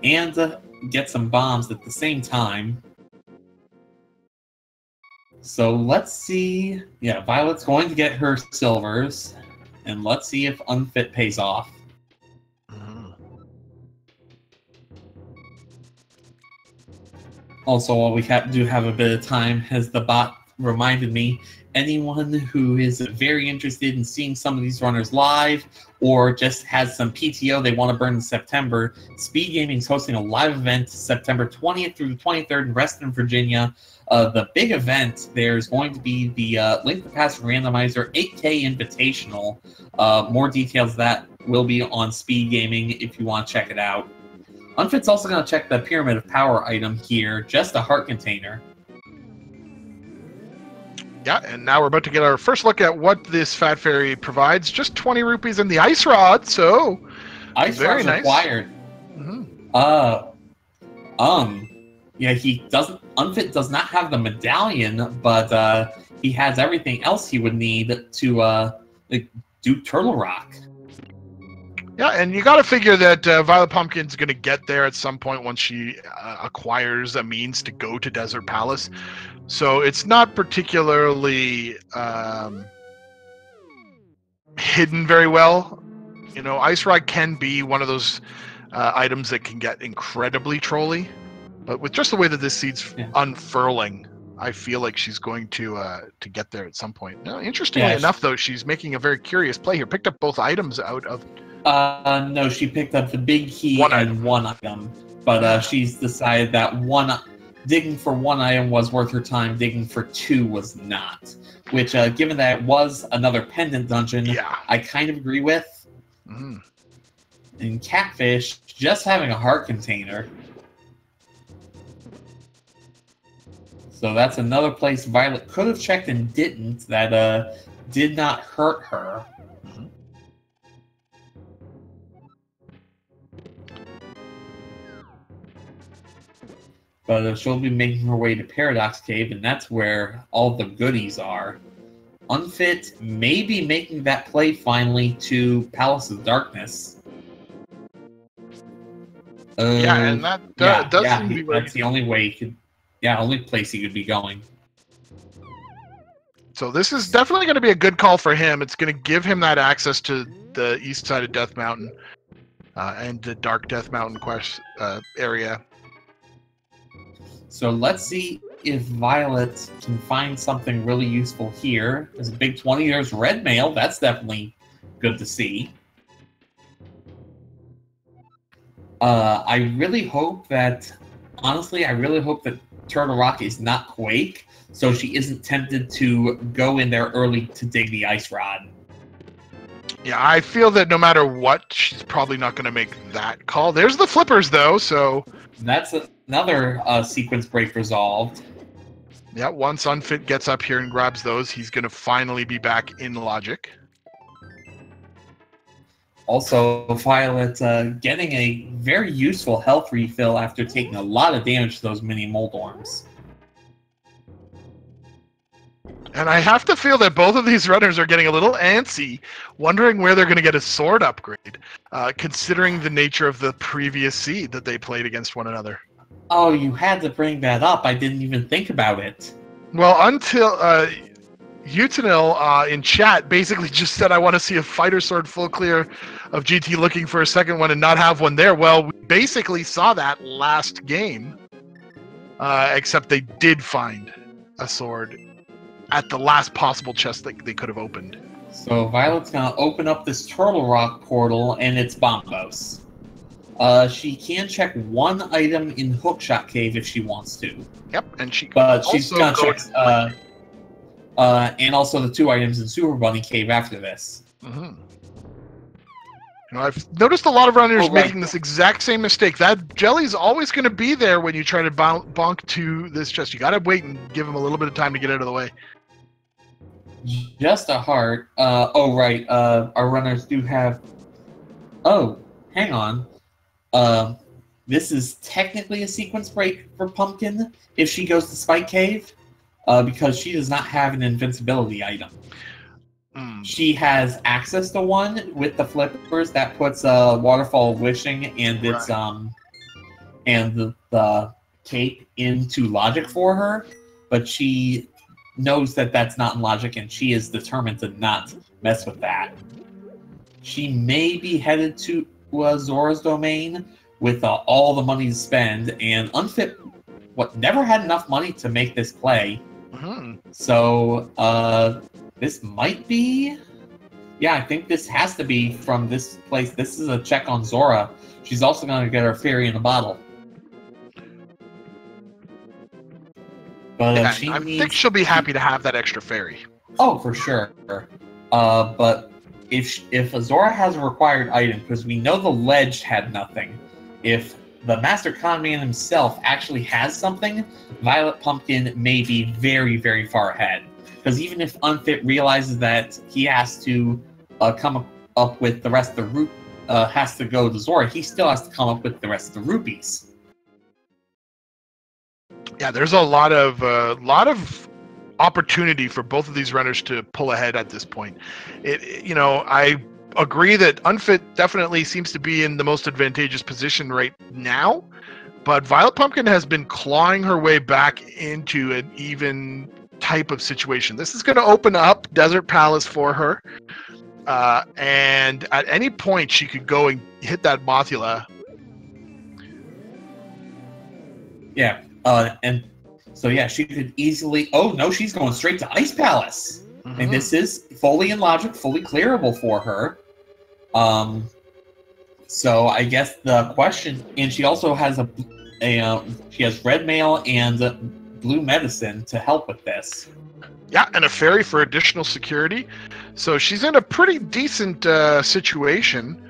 and get some bombs at the same time. So let's see. Yeah, Violet's going to get her silvers, and let's see if Unfit pays off. Also, while we do have a bit of time, as the bot reminded me, anyone who is very interested in seeing some of these runners live, or just has some PTO they want to burn in September, Speed Gaming is hosting a live event September 20th through the 23rd in Reston, Virginia. The big event, there's going to be the Link the Past Randomizer 8K Invitational. More details of that will be on Speed Gaming if you want to check it out. Unfit's also going to check the Pyramid of Power item here, just a heart container. Yeah, and now we're about to get our first look at what this Fat Fairy provides. Just 20 rupees in the Ice Rod, so Ice Rod's nice. Required. Yeah, Unfit does not have the medallion, but he has everything else he would need to do Turtle Rock. Yeah, and you got to figure that VioletPumpkin's going to get there at some point once she acquires a means to go to Desert Palace. So it's not particularly hidden very well. You know, Ice Rod can be one of those items that can get incredibly trolly. But with just the way that this seed's unfurling, I feel like she's going to get there at some point. Now, interestingly enough, though, she's making a very curious play here. Picked up both items out of... no, she picked up the big key one item. But she's decided that digging for one item was worth her time, digging for two was not. Which, given that it was another pendant dungeon, I kind of agree with. And Catfish, just having a heart container. So that's another place Violet could have checked and didn't, that did not hurt her. But she'll be making her way to Paradox Cave, and that's where all the goodies are. Unfit may be making that play finally to Palace of Darkness. And that does seem to be where that's the only way he could... Yeah, only place he could be going. So this is definitely going to be a good call for him. It's going to give him that access to the east side of Death Mountain and the Dark Death Mountain quest area. So let's see if Violet can find something really useful here. There's a big 20 years red mail. That's definitely good to see. I really hope that Turtle Rock is not Quake, so she isn't tempted to go in there early to dig the Ice Rod. Yeah, I feel that no matter what, she's probably not going to make that call. There's the flippers, though, so... That's another sequence break resolved. Yeah, once Unfit gets up here and grabs those, he's going to finally be back in logic. Also, Violet getting a very useful health refill after taking a lot of damage to those mini Moldorms. And I have to feel that both of these runners are getting a little antsy, wondering where they're going to get a sword upgrade, considering the nature of the previous seed that they played against one another. Oh, you had to bring that up. I didn't even think about it. Well, until Utanil in chat basically just said, I want to see a fighter sword full clear of GT looking for a second one and not have one there. Well, we basically saw that last game, except they did find a sword at the last possible chest that they could have opened. So Violet's gonna open up this Turtle Rock portal, and it's Bombos. She can check one item in Hookshot Cave if she wants to. Yep, and she but she's gonna check and also the 2 items in Super Bunny Cave after this. Mm-hmm. You know, I've noticed a lot of runners making this exact same mistake. That jelly's always going to be there when you try to bonk to this chest. You got to wait and give them a little bit of time to get out of the way. Just a heart. Our runners do have... Oh, hang on. This is technically a sequence break for Pumpkin if she goes to Spike Cave, because she does not have an invincibility item. She has access to one with the flippers that puts Waterfall of Wishing and its and the cape into logic for her, but she knows that that's not in logic, and she is determined to not mess with that. She may be headed to Zora's domain with all the money to spend, and Unfit never had enough money to make this play. So this might be... Yeah, I think this has to be from this place. This is a check on Zora. She's also going to get her fairy in a bottle. But I think she'll be happy to have that extra fairy. Oh, for sure. But if Zora has a required item, because we know the ledge had nothing, if the Master Con Man himself actually has something, VioletPumpkin may be very, very far ahead. Because even if Unfit realizes that he has to come up with the rest of the has to go to Zora, he still has to come up with the rest of the rupees. Yeah, there's a lot of opportunity for both of these runners to pull ahead at this point. I agree that Unfit definitely seems to be in the most advantageous position right now, but VioletPumpkin has been clawing her way back into an even type of situation. This is going to open up Desert Palace for her, and at any point she could go and hit that Mothula. Yeah, and so yeah, she could easily... Oh, no, she's going straight to Ice Palace. And this is fully in logic, fully clearable for her. So I guess the question... And she also has she has red mail and blue medicine to help with this. Yeah, and a fairy for additional security. So she's in a pretty decent situation.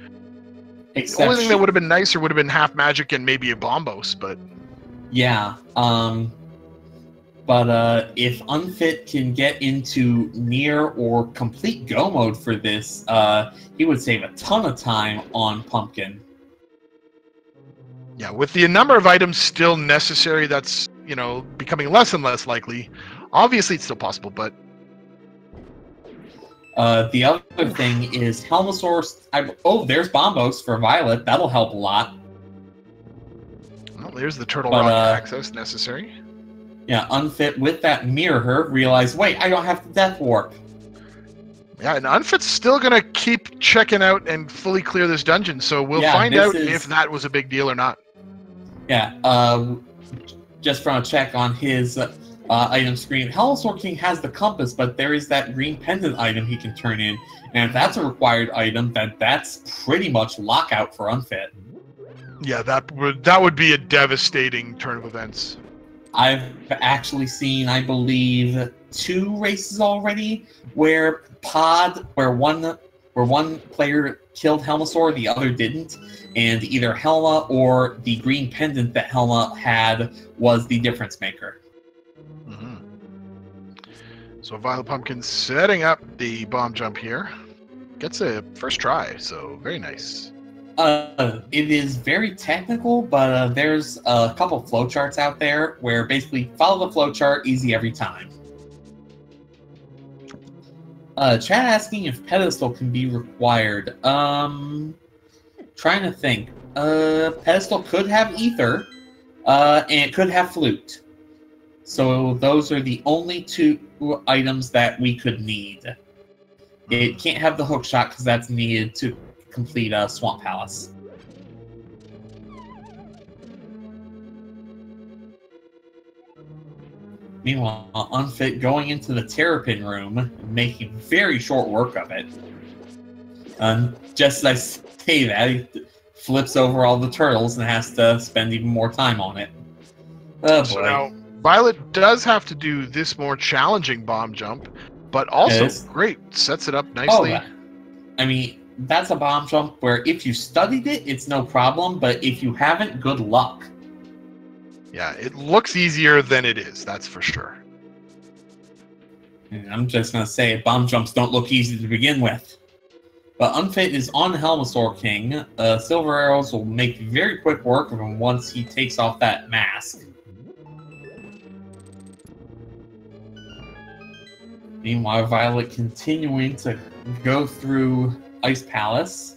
Except the only thing that would have been nicer would have been half magic and maybe a Bombos, but... Yeah, but if Unfit can get into near or complete go mode for this, he would save a ton of time on Pumpkin. Yeah, with the number of items still necessary, that's, becoming less and less likely. Obviously, it's still possible, but... The other thing is Helmosaurus... Oh, there's Bombos for Violet. That'll help a lot. Well, there's the Turtle Rock access necessary. Yeah, Unfit with that mirror her realized, wait, I don't have the Death Warp. Yeah, and Unfit's still going to keep checking out and fully clear this dungeon, so we'll find out if that was a big deal or not. Yeah, just from a check on his item screen, Helmosaur King has the compass, but there is that green pendant item he can turn in, and if that's a required item, then that's pretty much lockout for Unfit. Yeah, that would be a devastating turn of events. I've actually seen, I believe, 2 races already where one player killed Helmosaur, the other didn't, and either Helma or the green pendant that Helma had was the difference maker. So VioletPumpkin setting up the bomb jump here. gets a first try, so very nice. It is very technical, but there's a couple flowcharts out there where basically follow the flowchart, easy every time. Chat asking if pedestal can be required. Trying to think. Pedestal could have ether, and it could have flute. So those are the only two items that we could need. It can't have the hook shot because that's needed to complete Swamp Palace. Meanwhile, Unfit going into the Terrapin room, making very short work of it. Just as I say that, he flips over all the turtles and has to spend even more time on it. Oh boy. So now, Violet does have to do this more challenging bomb jump, but also great, sets it up nicely. Oh, I mean, that's a bomb jump where if you studied it, it's no problem, but if you haven't, good luck. Yeah, it looks easier than it is, that's for sure. And I'm just going to say, bomb jumps don't look easy to begin with. But Unfit is on Helmosaur King. Silver Arrows will make very quick work of him once he takes off that mask. Meanwhile, Violet continuing to go through Ice Palace.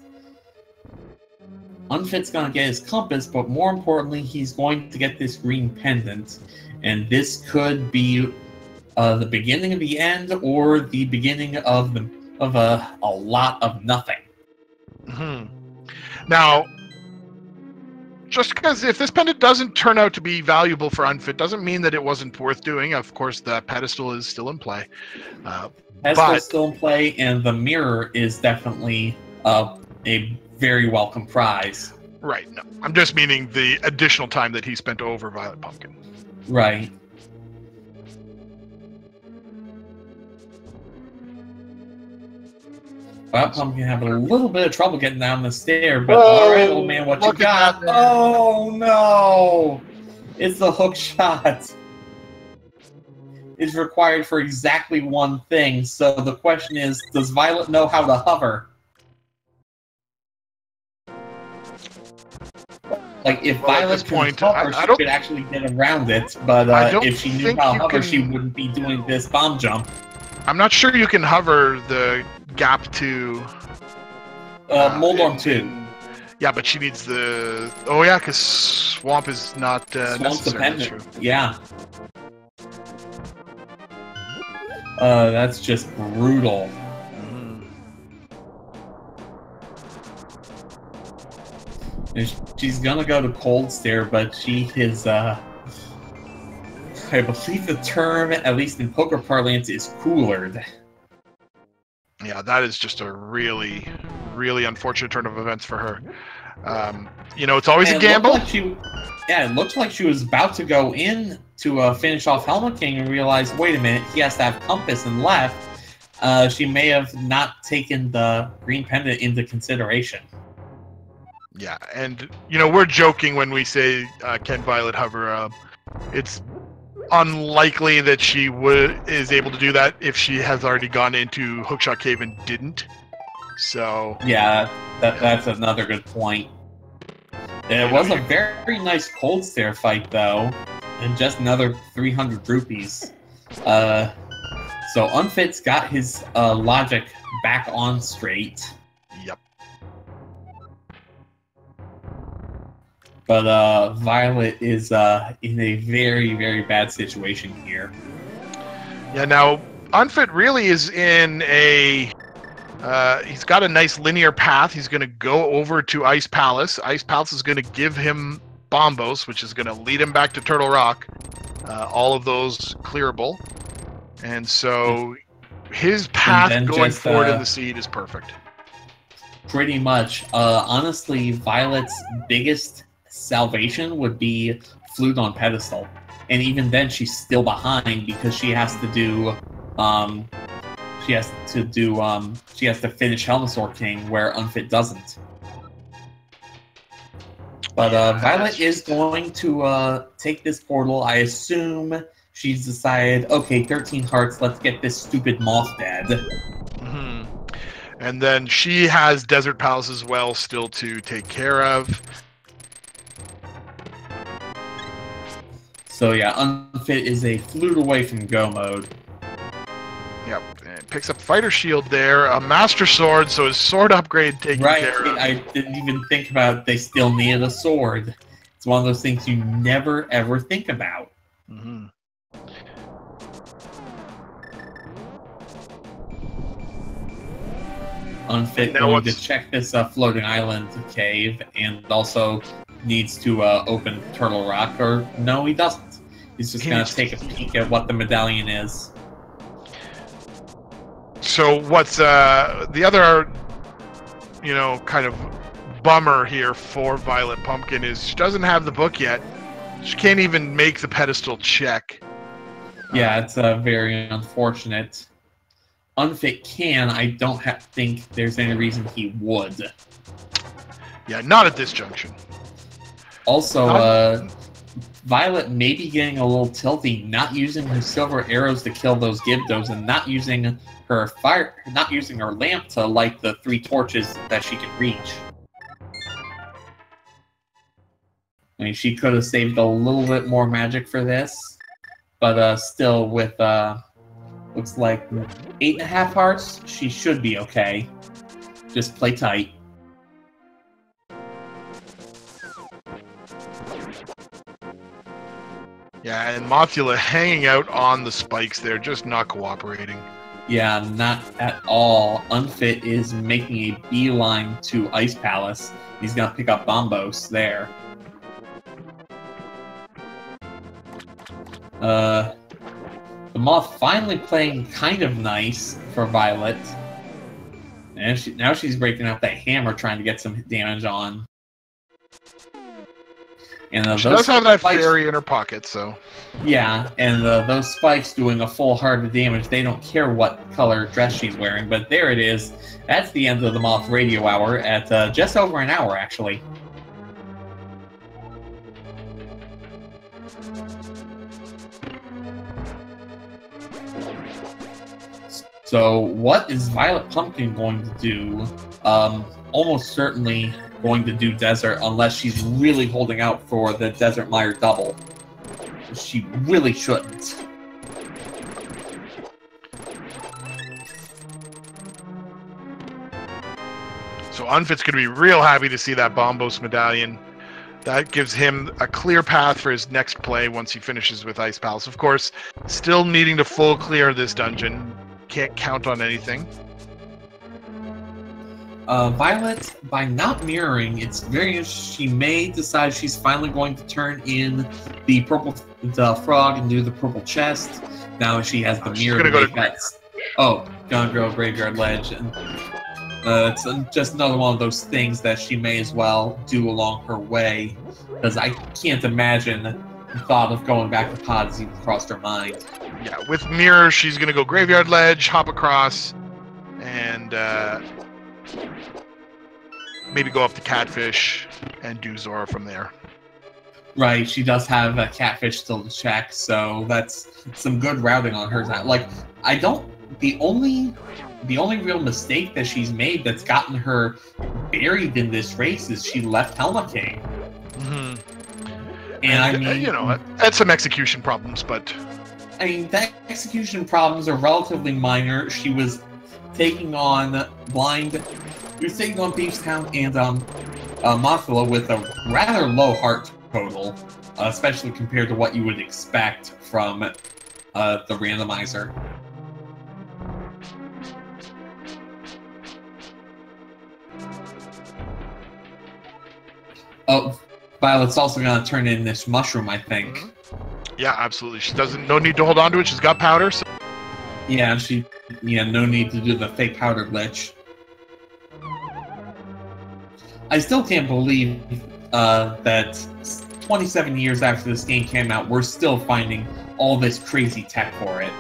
Unfit's going to get his compass, but more importantly, he's going to get this green pendant. And this could be the beginning of the end or the beginning of a lot of nothing. Mm-hmm. Now, just because if this pendant doesn't turn out to be valuable for Unfit, doesn't mean that it wasn't worth doing. Of course, the pedestal is still in play. Pedestal's still in play, and the mirror is definitely a very welcome prize. Right. No, I'm just meaning the additional time that he spent over VioletPumpkin. Right. VioletPumpkin having a little bit of trouble getting down the stair, but alright, old man, what you got? Oh no! It's the hook shot. It's required for exactly one thing, so the question is, does Violet know how to hover? Like, if Violet could hover, she could actually get around it, but if she knew how to hover, she wouldn't be doing this bomb jump. I'm not sure you can hover the gap to... Moldorm 2. Yeah, but she needs the... Oh yeah, because Swamp is not necessary. Dependent. Yeah. That's just brutal. She's gonna go to Cold Stare, but she is, I believe the term, at least in poker parlance, is coolered. Yeah, that is just a really, really unfortunate turn of events for her. You know, it's always a gamble. It looks like she was about to go in to finish off Helmet King and realize, wait a minute, he has to have compass and left. She may have not taken the green pendant into consideration. Yeah, and, you know, we're joking when we say, can Violet hover? It's unlikely that she is able to do that if she has already gone into Hookshot Cave and didn't. So... Yeah, that's another good point. It was a very nice Cold Stare fight, though, and just another 300 rupees. So Unfit's got his logic back on straight. Yep. But Violet is in a very, very bad situation here. Yeah, now, Unfit really is in a... he's got a nice linear path. He's going to go over to Ice Palace. Ice Palace is going to give him Bombos, which is going to lead him back to Turtle Rock. All of those clearable. And so his path going forward in the seed is perfect. Pretty much. Honestly, Violet's biggest salvation would be Flute on Pedestal. And even then, she's still behind because she has to do... She has to finish Helmosaur King, where Unfit doesn't. But Violet is going to take this portal. I assume she's decided, okay, 13 hearts, let's get this stupid moth dead. Mm-hmm. And then she has Desert Palace as well still to take care of. So yeah, Unfit is a flute away from go mode. Yep, and picks up Fighter Shield there, a Master Sword, so his sword upgrade taken care of. I didn't even think about they still needed a sword. It's one of those things you never ever think about. Mm-hmm. Unfit going to check this floating island cave, and also needs to open Turtle Rock, or no, he doesn't. He's just going to take a peek at what the medallion is. So what's the other, kind of bummer here for VioletPumpkin is she doesn't have the book yet. She can't even make the pedestal check. Yeah, it's very unfortunate. Unfit can. I don't think there's any reason he would. Yeah, not at this junction. Also, Violet may be getting a little tilty, not using her silver arrows to kill those Gibdos, and not using her lamp to light the 3 torches that she can reach. I mean, she could have saved a little bit more magic for this, but still, with looks like 8.5 hearts, she should be okay. Just play tight. Yeah, and Mothula hanging out on the spikes there, just not cooperating. Yeah, not at all. Unfit is making a beeline to Ice Palace. He's gonna pick up Bombos there. The Moth finally playing kind of nice for Violet. And now she's breaking out that hammer trying to get some damage on. And she does have that fairy in her pocket, so... Yeah, and those spikes doing a full heart of damage. They don't care what color dress she's wearing, but there it is. That's the end of the Moth Radio Hour at just over an hour, actually. So what is VioletPumpkin going to do? Almost certainly going to do Desert unless she's really holding out for the Desert Mire double. She really shouldn't. So Unfit's going to be real happy to see that Bombos medallion. That gives him a clear path for his next play once he finishes with Ice Palace. Of course, still needing to full clear this dungeon. Can't count on anything. Violet, by not mirroring, it's very interesting. She may decide she's finally going to turn in the frog and do the purple chest. Now she has the mirror to make that. Oh, gonna go Graveyard Ledge, and it's just another one of those things that she may as well do along her way, because I can't imagine the thought of going back to pods even crossed her mind. Yeah, with mirror, she's gonna go Graveyard Ledge, hop across, and maybe go up to Catfish and do Zora from there. Right, she does have a Catfish still to check, so that's some good routing on her side. Like, the only real mistake that she's made that's gotten her buried in this race is she left Helma King. Mm-hmm. And I mean, had some execution problems, but I mean, the execution problems are relatively minor. She was taking on Beefstown and Mothula with a rather low heart total, especially compared to what you would expect from the randomizer. Oh, Violet's also going to turn in this mushroom, I think. Mm-hmm. Yeah, absolutely. She no need to hold on to it. She's got powder. So... Yeah, no need to do the fake powder glitch. I still can't believe that 27 years after this game came out, we're still finding all this crazy tech for it.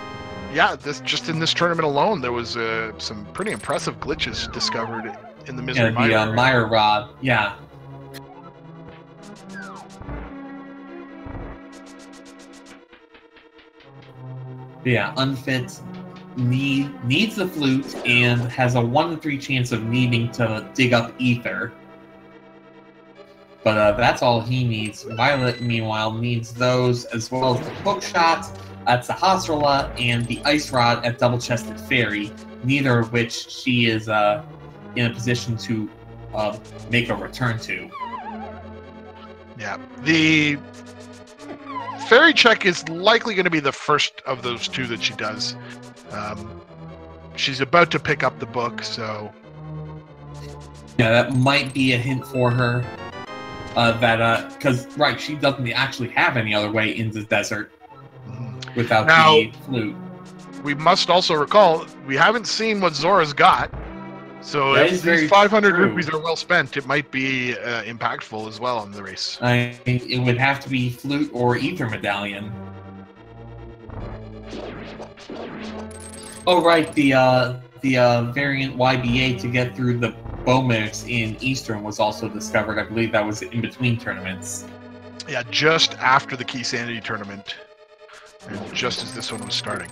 Yeah, just in this tournament alone, there was some pretty impressive glitches discovered in the Misery Mire. Yeah, the Mire Rod, yeah. Yeah, Unfit needs the flute and has a 1 in 3 chance of needing to dig up ether. But that's all he needs. Violet, meanwhile, needs those as well as the hook shot at Sahasrara and the ice rod at Double Chested Fairy, neither of which she is in a position to make a return to. Yeah, the fairy check is likely going to be the first of those two that she does. She's about to pick up the book, so... Yeah, that might be a hint for her. Because, right, she doesn't actually have any other way in the desert without the flute. We must also recall, we haven't seen what Zora's got. So that if these 500 rupees are well spent, it might be impactful as well in the race. It would have to be flute or ether medallion. Oh, right, the variant YBA to get through the Bomix in Eastern was also discovered. I believe that was in between tournaments. Yeah, just after the Key Sanity tournament, and just as this one was starting.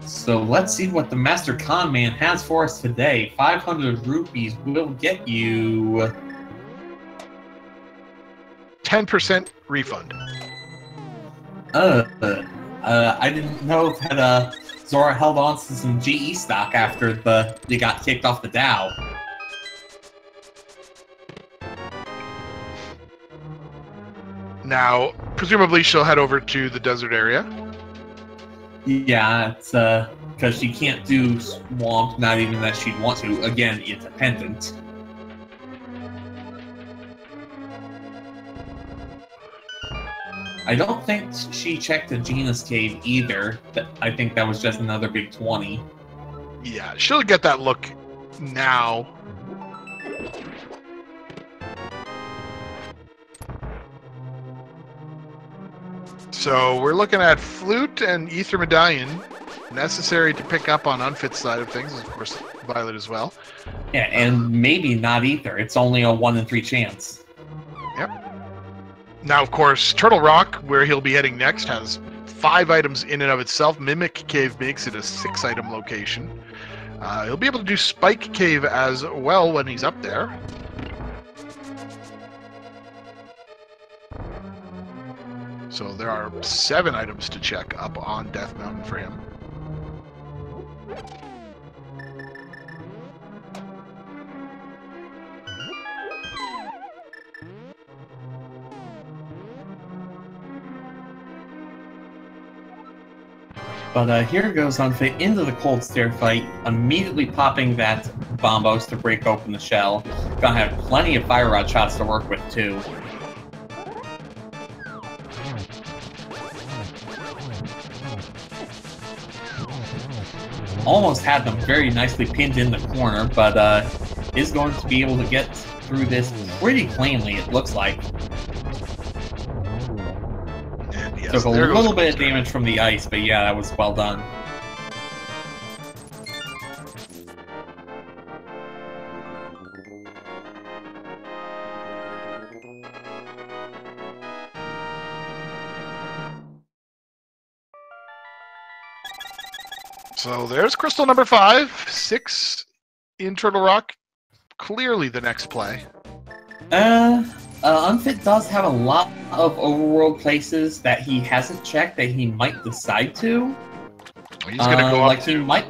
So let's see what the Master Con Man has for us today. 500 rupees will get you 10% refund. I didn't know that Zora held on to some GE stock after they got kicked off the Dow. Now, presumably she'll head over to the desert area. Yeah, it's because she can't do Swamp, not even that she'd want to. Again, it's a pendant. I don't think she checked the Gina's Cave either. I think that was just another big 20. Yeah, she'll get that look now. So we're looking at flute and ether medallion, necessary to pick up on Unfit's side of things, of course, Violet as well. Yeah, and maybe not ether. It's only a 1 in 3 chance. Yep. Now, of course, Turtle Rock, where he'll be heading next, has 5 items in and of itself. Mimic Cave makes it a 6-item location. He'll be able to do Spike Cave as well when he's up there. So there are 7 items to check up on Death Mountain for him. But here goes Unfit into the cold stair fight, immediately popping that Bombos to break open the shell. Gonna have plenty of fire rod shots to work with too. Almost had them very nicely pinned in the corner, but is going to be able to get through this pretty cleanly, it looks like. Yes, took a little bit of damage from the ice, but yeah, that was well done. So there's crystal number 5, 6 in Turtle Rock. Clearly the next play. Unfit does have a lot of overworld places that he hasn't checked that he might decide to. He's gonna go up to Zora.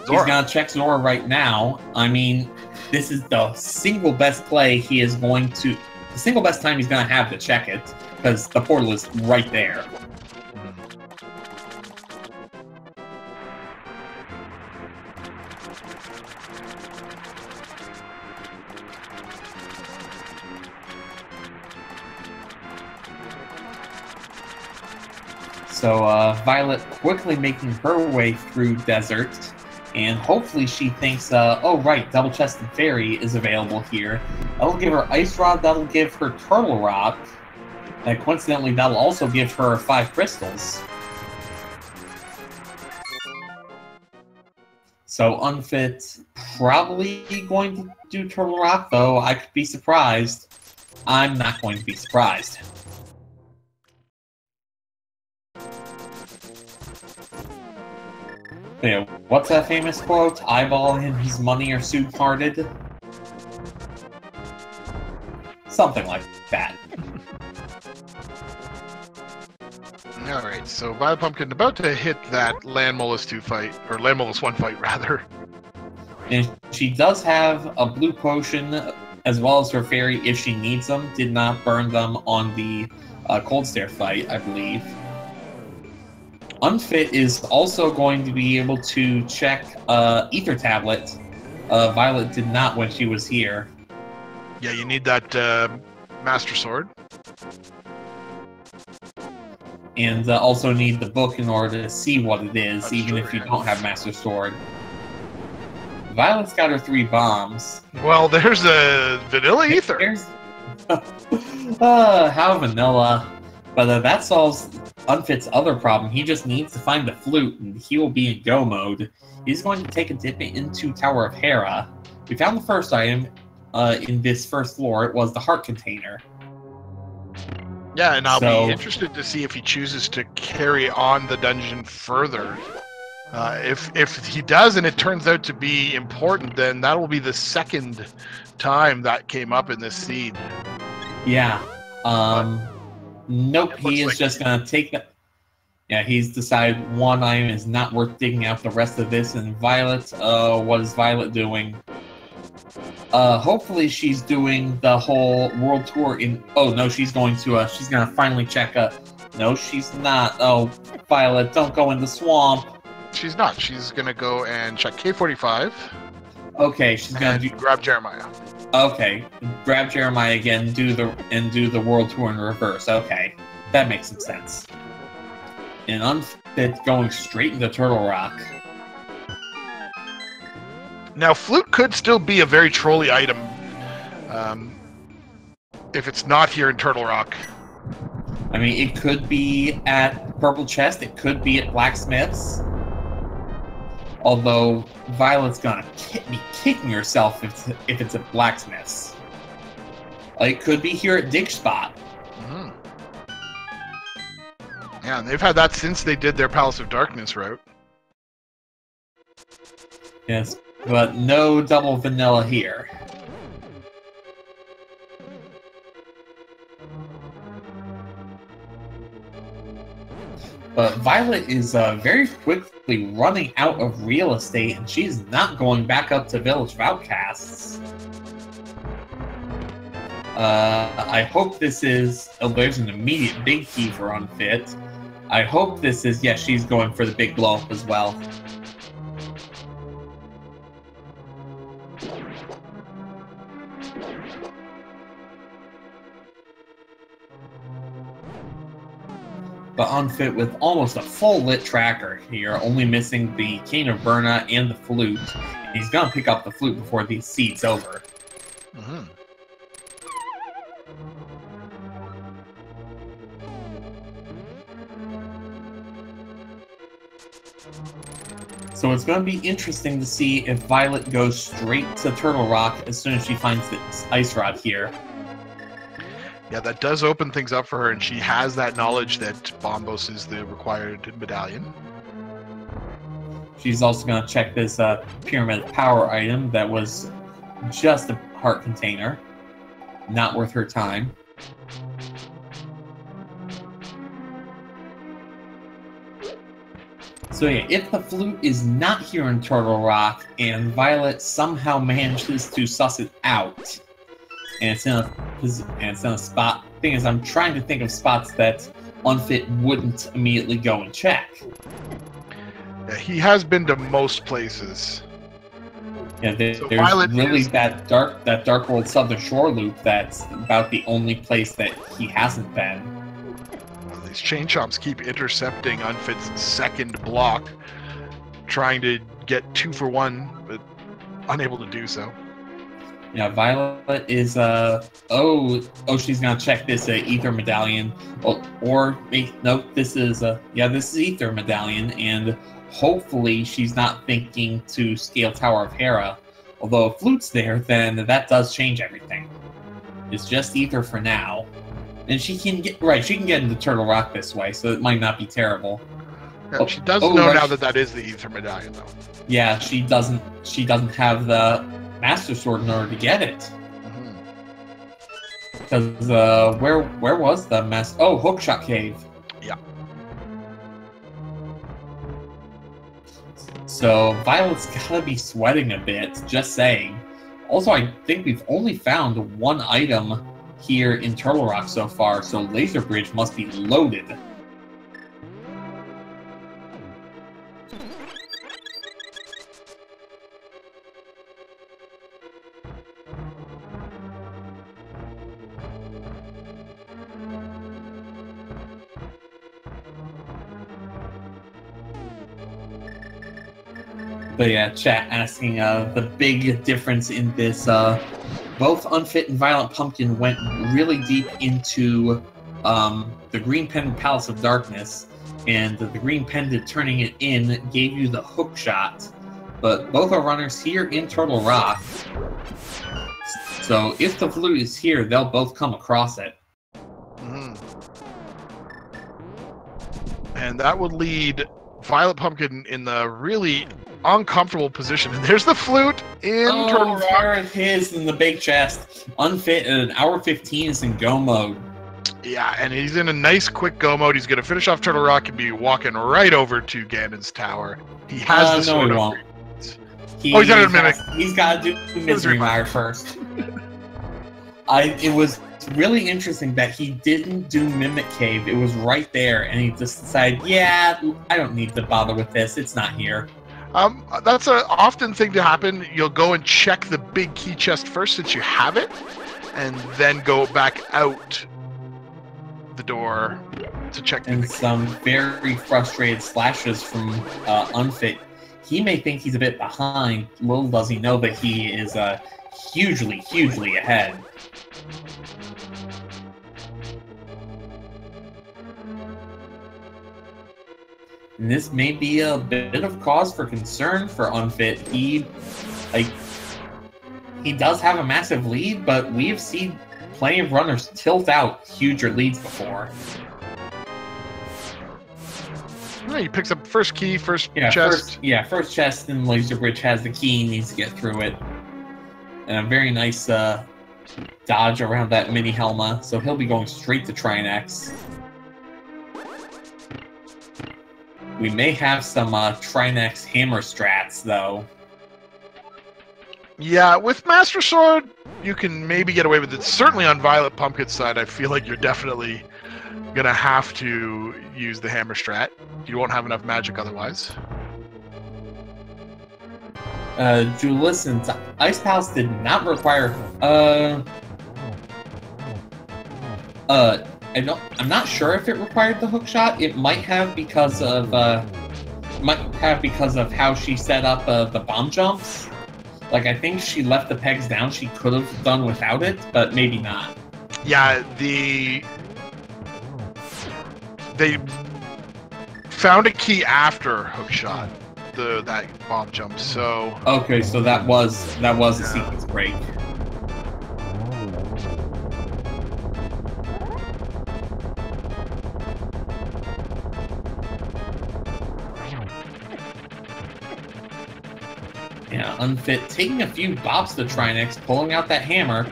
He's gonna check Zora right now. I mean, this is the single best play he is going to... The single best time he's gonna have to check it, because the portal is right there. So Violet quickly making her way through desert, and hopefully she thinks, oh right, Double Chested Fairy is available here. That'll give her Ice Rod, that'll give her Turtle Rock, and coincidentally that'll also give her 5 crystals. So Unfit probably going to do Turtle Rock, though I could be surprised. I'm not going to be surprised. Yeah, what's that famous quote? Eyeball him, his money or suit parted? Something like that. Alright, so VioletPumpkin about to hit that Landmolus 2 fight, or Landmolus 1 fight, rather. And she does have a blue potion, as well as her fairy if she needs them. Did not burn them on the Cold Stare fight, I believe. Unfit is also going to be able to check Ether Tablet. Violet did not when she was here. Yeah, you need that Master Sword. And also need the book in order to see what it is, That's even true, if you yeah. don't have Master Sword. Violet's got her 3 bombs. Well, there's a Vanilla Ether. There's... how vanilla. But that solves Unfit's other problem. He just needs to find the flute, and he will be in go mode. He's going to take a dip into Tower of Hera. We found the first item in this first floor. It was the heart container. Yeah, and I'll be interested to see if he chooses to carry on the dungeon further. If he does and it turns out to be important, then that will be the second time that came up in this seed. Yeah. Nope, he is like just going to take that. Yeah, he's decided one item is not worth digging out the rest of this. And Violet, what is Violet doing? Hopefully she's doing the whole world tour in... Oh, no, she's going to finally check No, she's not. Oh, Violet, don't go in the swamp. She's not. She's going to go and check K45. Okay, she's going to grab Jeremiah. Okay, grab Jeremiah again, do the world tour in reverse. Okay, that makes some sense. And Unfit going straight into Turtle Rock. Now, flute could still be a very trolly item if it's not here in Turtle Rock. I mean, it could be at Purple Chest, it could be at Blacksmith's. Although, Violet's gonna be kicking herself if it's at Blacksmith's. It could be here at Dig Spot. Mm-hmm. Yeah, and they've had that since they did their Palace of Darkness route. Yes, but no double vanilla here. But Violet is very quickly running out of real estate, and she's not going back up to Village of Outcasts. I hope this is... Oh, there's an immediate big key for Unfit. I hope this is... Yeah, she's going for the big blow-up as well. But Unfit with almost a full lit tracker here, only missing the Cane of Berna and the flute. And he's gonna pick up the flute before the seed's over. Mm-hmm. So it's going to be interesting to see if Violet goes straight to Turtle Rock as soon as she finds this ice rod here. Yeah, that does open things up for her, and she has that knowledge that Bombos is the required medallion. She's also going to check this Pyramid of Power item that was just a heart container. Not worth her time. So yeah, if the flute is not here in Turtle Rock, and Violet somehow manages to suss it out, and it's in a spot. Thing is, I'm trying to think of spots that Unfit wouldn't immediately go and check. Yeah, he has been to most places. Yeah, there's really that Dark World Southern Shore loop that's about the only place that he hasn't been. Well, these chain chomps keep intercepting Unfit's second block, trying to get 2 for 1, but unable to do so. Yeah, Violet is, she's gonna check this Ether Medallion. This is Ether Medallion, and hopefully she's not thinking to scale Tower of Hera. Although if Flute's there, then that does change everything. It's just Ether for now. And she can get into Turtle Rock this way, so it might not be terrible. Yeah, she does oh, know right. now that that is the Ether Medallion, though. Yeah, she doesn't have the Master Sword in order to get it. Because where was the Master? Oh, Hookshot Cave. Yeah. So Violet's gotta be sweating a bit. Just saying. Also, I think we've only found one item here in Turtle Rock so far, so Laser Bridge must be loaded. But yeah, chat asking the big difference in this. Both Unfit and VioletPumpkin went really deep into the Green Pendant Palace of Darkness, and the Green Pendant turning it in gave you the hook shot. But both are runners here in Turtle Rock. So if the flute is here, they'll both come across it. And that would lead VioletPumpkin in the really uncomfortable position. And there's the flute in Turtle Rock. There it is in the big chest. Unfit at 1:15 is in go mode. Yeah, and he's in a nice quick go mode. He's going to finish off Turtle Rock and be walking right over to Ganon's tower. He has the sword. No, he won't. He's got to mimic. He's got to do Misery Mire first. It was really interesting that he didn't do Mimic Cave. It was right there, and he just decided, yeah, I don't need to bother with this. It's not here. That's an often thing to happen. You'll go and check the big key chest first since you have it, and then go back out the door to check. And some very frustrated slashes from Unfit. He may think he's a bit behind. Little does he know that he is hugely, hugely ahead. And this may be a bit of cause for concern for Unfit. He does have a massive lead, but we've seen plenty of runners tilt out huger leads before. Yeah, he picks up first key, first chest. First chest, and Laser Bridge has the key, he needs to get through it. And a very nice dodge around that mini Helma, so he'll be going straight to Trinex. We may have some Trinex hammer strats, though. Yeah, with Master Sword, you can maybe get away with it. Certainly on VioletPumpkin's side, I feel like you're definitely going to have to use the hammer strat. You won't have enough magic otherwise. Julisten's Ice Palace did not require... I'm not sure if it required the hook shot. It might have because of how she set up the bomb jumps. Like, I think she left the pegs down. She could have done without it, but maybe not. Yeah, they found a key after hook shot, that bomb jump. So okay, so that was a sequence break. Yeah, Unfit taking a few bops to Trinex, pulling out that hammer,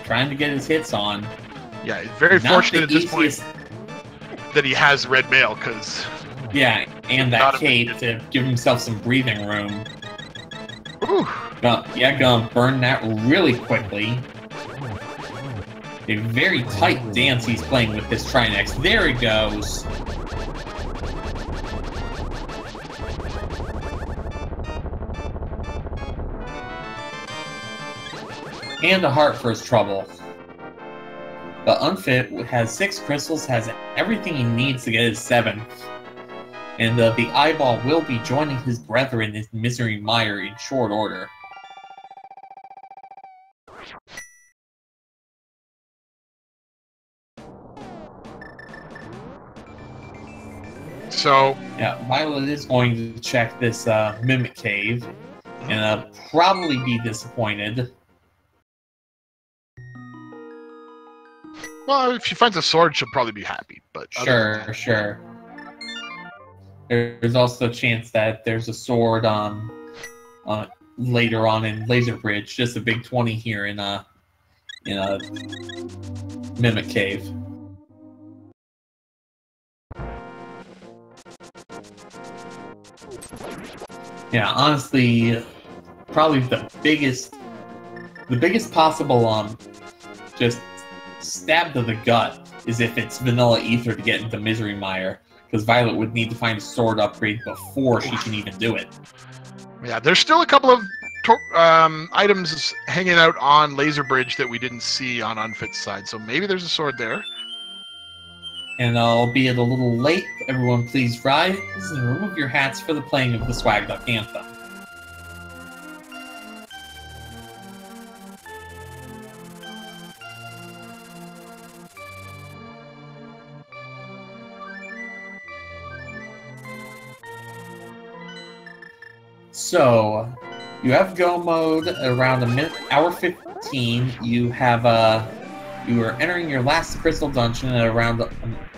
trying to get his hits on. Yeah, he's very fortunate at this point that he has red mail, because... Yeah, and that cape to give himself some breathing room. Ooh. Gonna burn that really quickly. A very tight dance he's playing with this Trinex. There he goes. And a heart for his trouble. But Unfit has 6 crystals, has everything he needs to get his 7th. And the eyeball will be joining his brethren in Misery Mire in short order. So... yeah, Violet is going to check this Mimic Cave, and probably be disappointed. Well, if she finds a sword, she'll probably be happy. But sure. there's also a chance that there's a sword later on in Laser Bridge. Just a big 20 here in a Mimic Cave. Yeah, honestly, probably the biggest possible just stab to the gut is if it's Vanilla Ether to get into Misery Mire, because Violet would need to find a sword upgrade before she can even do it. Yeah, there's still a couple of items hanging out on Laser Bridge that we didn't see on Unfit's side, so maybe there's a sword there. And albeit a little late, everyone please rise and remove your hats for the playing of the Swag Duck Anthem. So, you have go mode around hour 15. You have you are entering your last crystal dungeon at around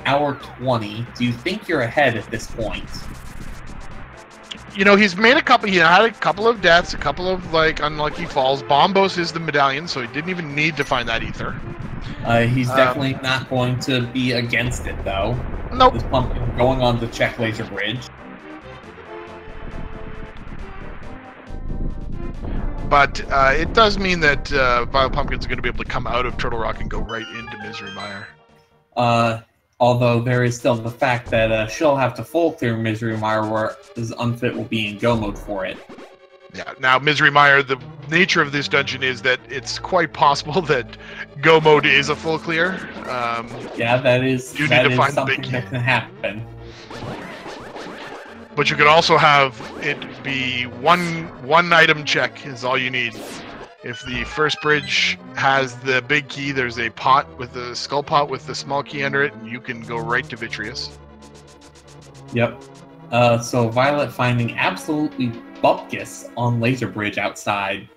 hour 20. Do you think you're ahead at this point? You know, he's made a couple. He had a couple of deaths, a couple of unlucky falls. Bombos is the medallion, so he didn't even need to find that ether. He's definitely not going to be against it, though. Nope. This pumpkin going on to check Laser Bridge. But it does mean that VioletPumpkin's going to be able to come out of Turtle Rock and go right into Misery Mire. Although there is still the fact that she'll have to full clear Misery Mire, whereas Unfit will be in go mode for it. Yeah. Now, Misery Mire, the nature of this dungeon is that it's quite possible that go mode is a full clear. Yeah, that is. You need to find something the big key. that can happen. But you could also have it be one item check is all you need. If the first bridge has the big key, there's a pot with the skull pot with the small key under it, and you can go right to Vitreous. Yep. So Violet finding absolutely bupkis on Laser Bridge outside.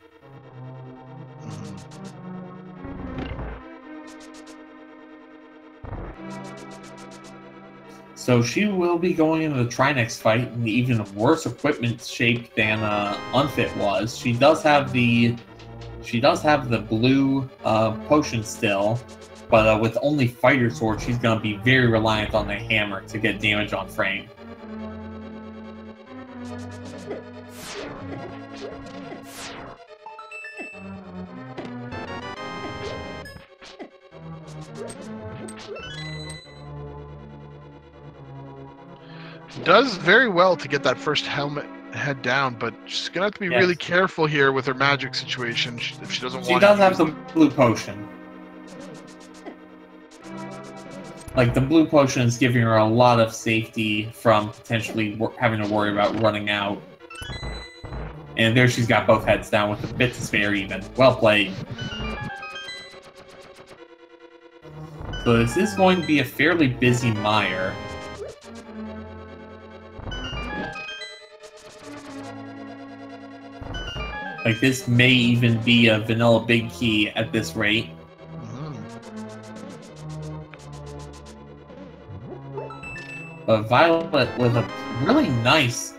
So she will be going into the Trinex fight in even worse equipment shape than Unfit was. She does have the blue potion still, but with only Fighter Sword, she's going to be very reliant on the hammer to get damage on frame. Does very well to get that first helmet head down, but she's gonna have to be really careful here with her magic situation if she doesn't want. She does have the blue potion. Like, the blue potion is giving her a lot of safety from potentially having to worry about running out. And there she's got both heads down with a bit to spare even. Well played. So this is going to be a fairly busy mire. Like, this may even be a vanilla big key at this rate. But Violet with a really nice,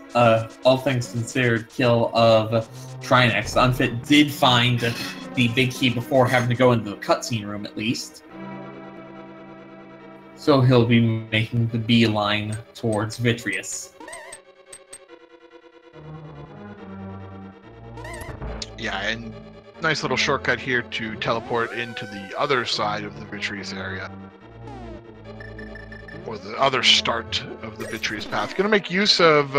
all things considered, kill of Trinex. Unfit did find the big key before having to go into the cutscene room, at least. So he'll be making the beeline towards Vitreous. Yeah, and nice little shortcut here to teleport into the other side of the Vitreous area. Or the other start of the Vitreous path. Going to make use of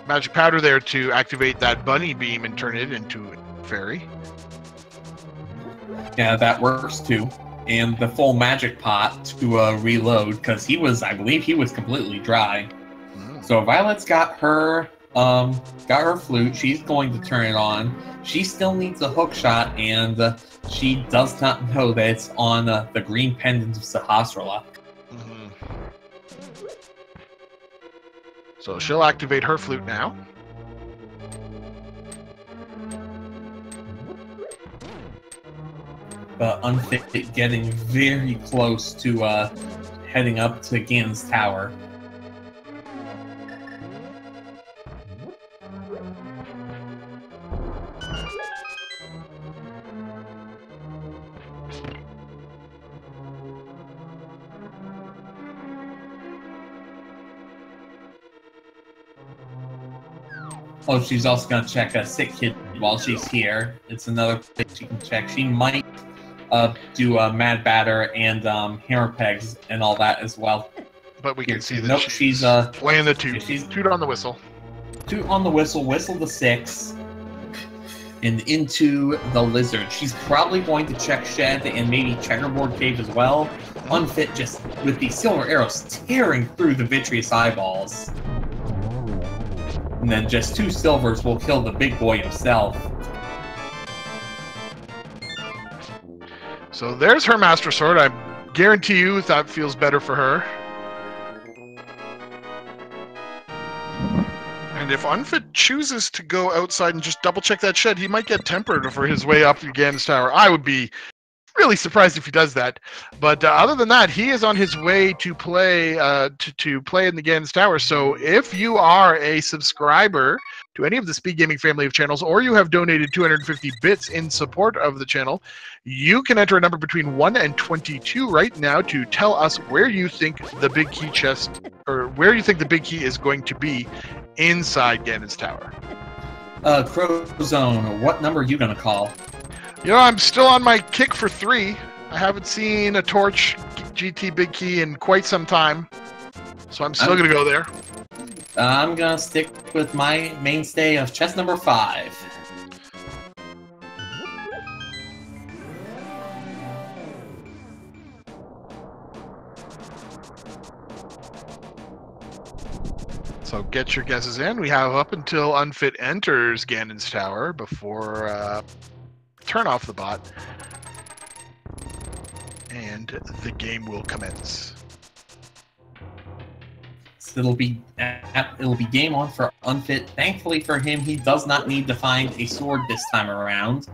Magic Powder there to activate that bunny beam and turn it into a fairy. Yeah, that works too. And the full magic pot to reload, because I believe he was completely dry. So Violet's got her flute. She's going to turn it on. She still needs a hook shot, and she does not know that it's on the green pendant of Sahasrara. So she'll activate her flute now. Unfit getting very close to heading up to Ganon's tower. Oh, she's also gonna check a sick kid while she's here. It's another thing she can check. She might do a mad batter and hammer pegs and all that as well. But we can see that nope, she's playing the toot. She's toot on the whistle. Toot on the whistle, whistle the 6, and into the lizard. She's probably going to check shed and maybe checkerboard cage as well. Unfit just with the silver arrows tearing through the vitreous eyeballs. And then just 2 silvers will kill the big boy himself. So there's her Master Sword. I guarantee you that feels better for her. And if Unfit chooses to go outside and just double check that shed, he might get tempered for his way up Ganon's Tower. I would be really surprised if he does that. But other than that, he is on his way to play to play in the Ganon's Tower. So if you are a subscriber to any of the Speed Gaming family of channels, or you have donated 250 bits in support of the channel, you can enter a number between 1 and 22 right now to tell us where you think the big key chest, or where you think the big key is going to be inside Ganon's Tower. Crowzone, what number are you gonna call? You know, I'm still on my kick for 3. I haven't seen a Torch GT Big Key in quite some time, so I'm still going to go there. I'm going to stick with my mainstay of chest number 5. So get your guesses in. We have up until Unfit enters Ganon's Tower before turn off the bot, and the game will commence. So it'll be game on for Unfit. Thankfully for him, he does not need to find a sword this time around.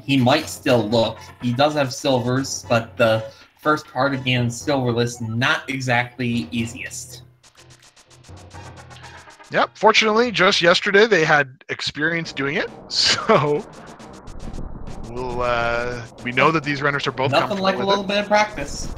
He might still look. He does have silvers, but the first part of Ganon's silver list not exactly easiest. Yep. Fortunately, just yesterday they had experience doing it, so we know that these runners are both nothing like a little it. bit of practice.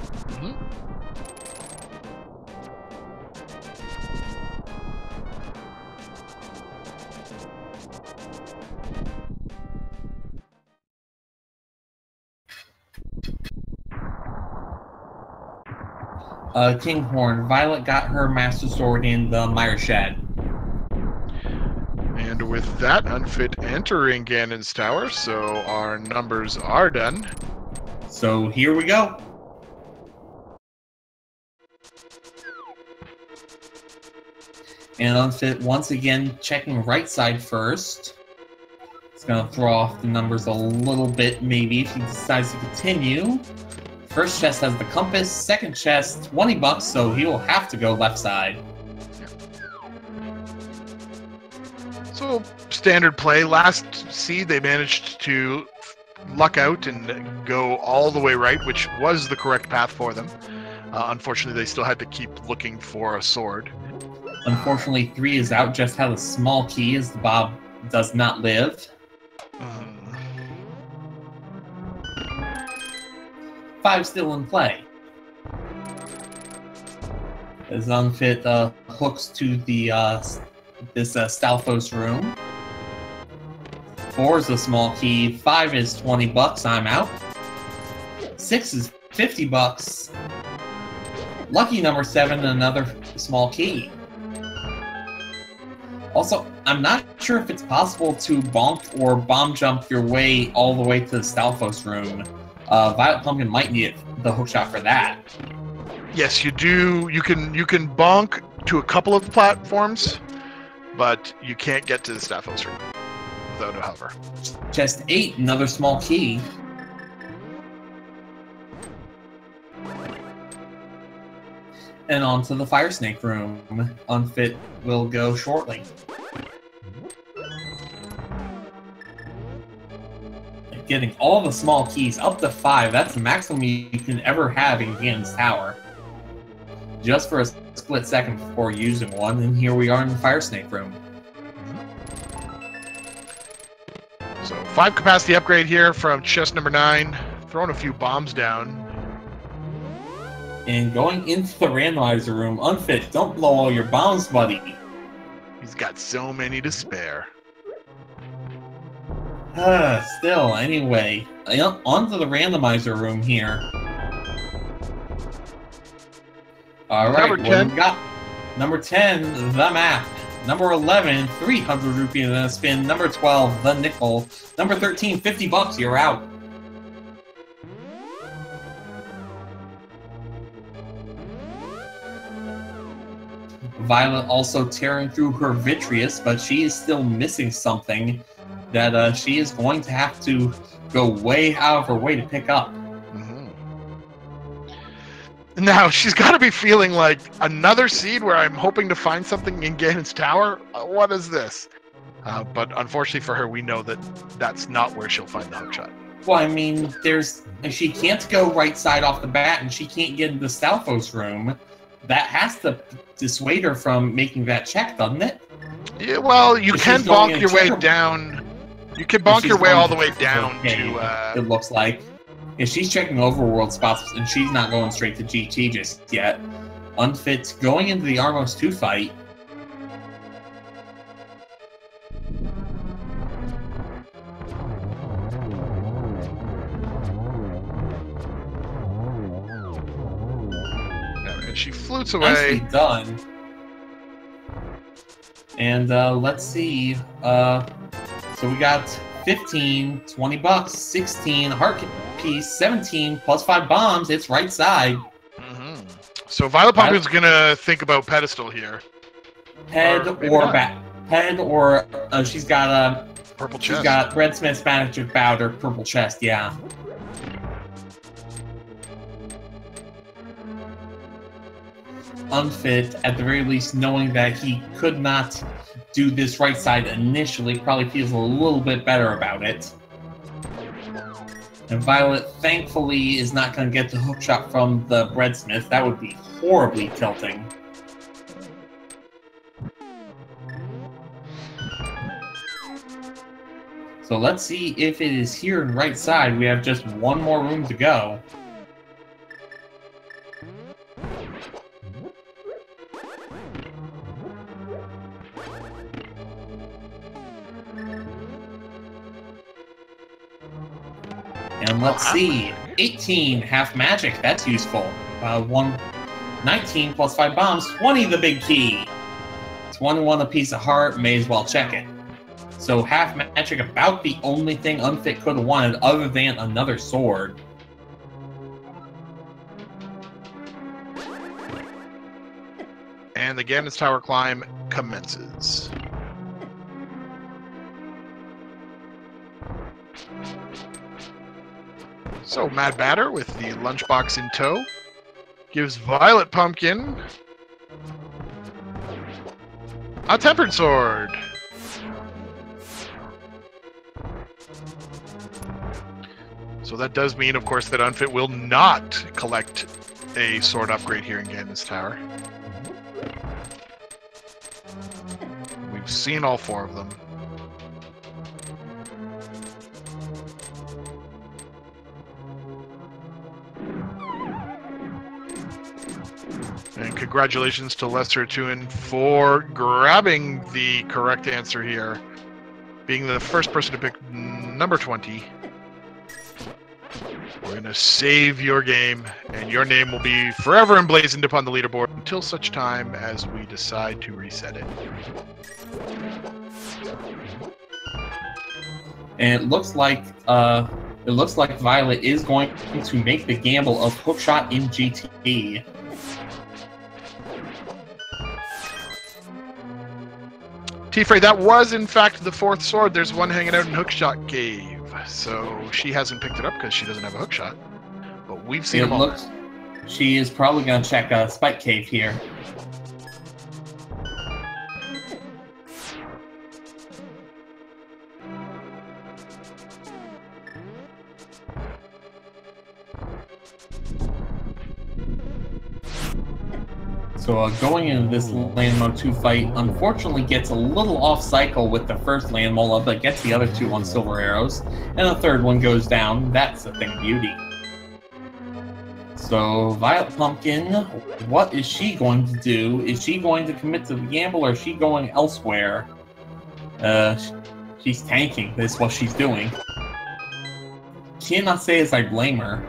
Kinghorn, Violet got her Master Sword in the Mire Shed. And with that, Unfit entering Ganon's Tower, so our numbers are done. So here we go. And Unfit once again checking right side first. It's going to throw off the numbers a little bit maybe if he decides to continue. First chest has the compass, second chest, 20 bucks, so he will have to go left side. So, standard play. Last seed, they managed to luck out and go all the way right, which was the correct path for them. Unfortunately, they still had to keep looking for a sword. Unfortunately, 3 is out, just had a small key as the Bob does not live. 5 still in play. As Unfit hooks to the this Stalfos room. 4 is a small key. 5 is 20 bucks. I'm out. 6 is 50 bucks. Lucky number 7, another small key. Also, I'm not sure if it's possible to bonk or bomb jump your way all the way to the Stalfos room. VioletPumpkin might need the hookshot for that. Yes, you do. You can bonk to a couple of platforms, but you can't get to the Stalfos room without a hover. Chest 8, another small key. And on to the Fire Snake room. Unfit will go shortly. Getting all the small keys up to 5. That's the maximum you can ever have in Ganon's Tower. Just for a split second before using one, and here we are in the Fire Snake room. So 5 capacity upgrade here from chest number 9. Throwing a few bombs down. And going into the randomizer room, Unfit, don't blow all your bombs, buddy. He's got so many to spare. Still, anyway, onto the randomizer room here. Alright, what do we got? Number 10, the map. Number 11, 300 rupees in a spin. Number 12, the nickel. Number 13, 50 bucks, you're out. Violet also tearing through her vitreous, but she is still missing something that she is going to have to go way out of her way to pick up. Now, she's got to be feeling like another seed where I'm hoping to find something in Ganon's Tower? What is this? But unfortunately for her, we know that that's not where she'll find the hookshot. Well, I mean, she can't go right side off the bat, and she can't get into Stalfo's room. That has to dissuade her from making that check, doesn't it? Yeah, well, you can bonk your way down. You can bonk your way all the way down to... It looks like. If she's checking overworld spots, and she's not going straight to GT just yet. Unfit going into the Armos 2 fight. And she flutes away. Nicely done. And let's see. So we got 15, 20 bucks, 16, heart piece, 17, plus 5 bombs. It's right side. So VioletPumpkin's gonna think about pedestal here. Head or back. Head or she's got a purple chest. She's got Red Smith's Magic Powder, purple chest. Yeah. Unfit, at the very least, knowing that he could not do this right side initially, probably feels a little bit better about it. And Violet, thankfully, is not going to get the hookshot from the Breadsmith. That would be horribly tilting. So let's see if it is here in right side. We have just one more room to go. And let's see, 18, half magic, that's useful. 19 plus 5 bombs, 20 the big key. 21 a piece of heart, may as well check it. So half magic, about the only thing Unfit could have wanted other than another sword. And the Ganon's Tower climb commences. So Mad Batter with the lunchbox in tow gives VioletPumpkin a tempered sword. So that does mean, of course, that Unfit will not collect a sword upgrade here in Ganon's Tower. We've seen all 4 of them. And congratulations to Lester Tuin for grabbing the correct answer here, being the first person to pick number 20. We're going to save your game, and your name will be forever emblazoned upon the leaderboard until such time as we decide to reset it. And it looks like Violet is going to make the gamble of hookshot in GT. T-Frey, that was in fact the 4th sword. There's one hanging out in Hookshot Cave. So she hasn't picked it up because she doesn't have a hookshot. But we've seen them all. She is probably going to check Spike Cave here. So going into this Land Mode 2 fight, unfortunately gets a little off cycle with the first Land Mola, but gets the other 2 on Silver Arrows, and the 3rd one goes down. That's a thing of beauty. So, VioletPumpkin, what is she going to do? Is she going to commit to the gamble, or is she going elsewhere? She's tanking. That's what she's doing. Cannot say as I blame her.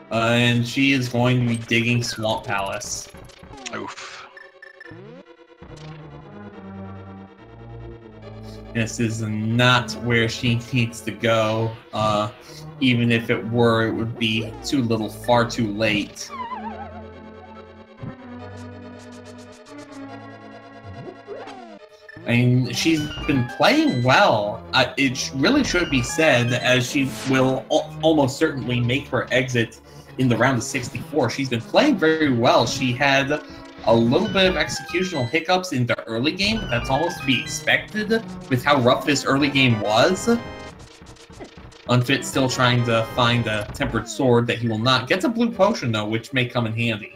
And she is going to be digging Swamp Palace. Oof. This is not where she needs to go. Even if it were, it would be too little, far too late. I mean, she's been playing well. It really should be said, as she will almost certainly make her exit in the round of 64. She's been playing very well. She had a little bit of executional hiccups in the early game, but that's almost to be expected with how rough this early game was. Unfit still trying to find a tempered sword that he will not. Gets a blue potion, though, which may come in handy.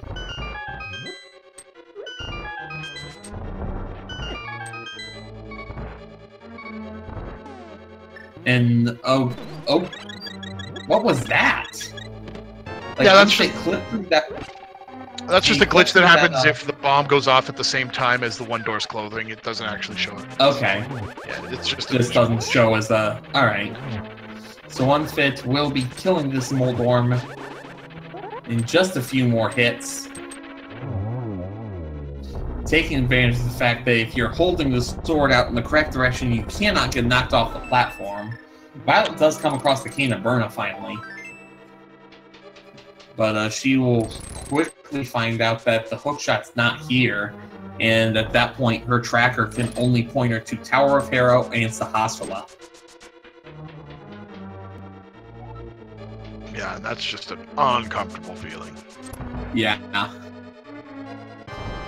And, oh, what was that? Like, yeah, that's just that's just a glitch that happens if the bomb goes off at the same time as the one door's clothing. It doesn't actually show it. Okay. Yeah, it's just this doesn't show as a... Alright. So Unfit will be killing this Moldorm in just a few more hits. Taking advantage of the fact that if you're holding the sword out in the correct direction, you cannot get knocked off the platform. Violet does come across the Cane of Burna finally. But she will quickly find out that the hookshot's not here, and at that point, her tracker can only point her to Tower of Harrow and Sahasrara. Yeah, and that's just an uncomfortable feeling. Yeah.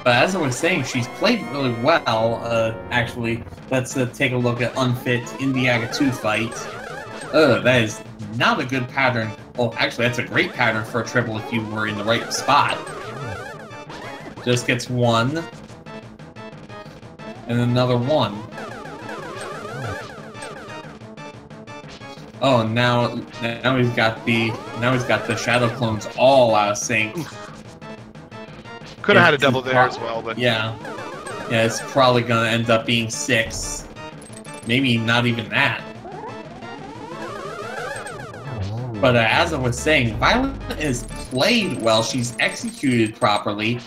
But as I was saying, she's played really well. Actually, let's take a look at Unfit in the Aga 2 fight. That is not a good pattern. Well, actually, that's a great pattern for a triple if you were in the right spot. Just gets one. And another one. Oh, now he's got the shadow clones all out of sync. Could have had a double there as well, but yeah, it's probably gonna end up being 6, maybe not even that. But as I was saying, Violet has played well. She's executed properly.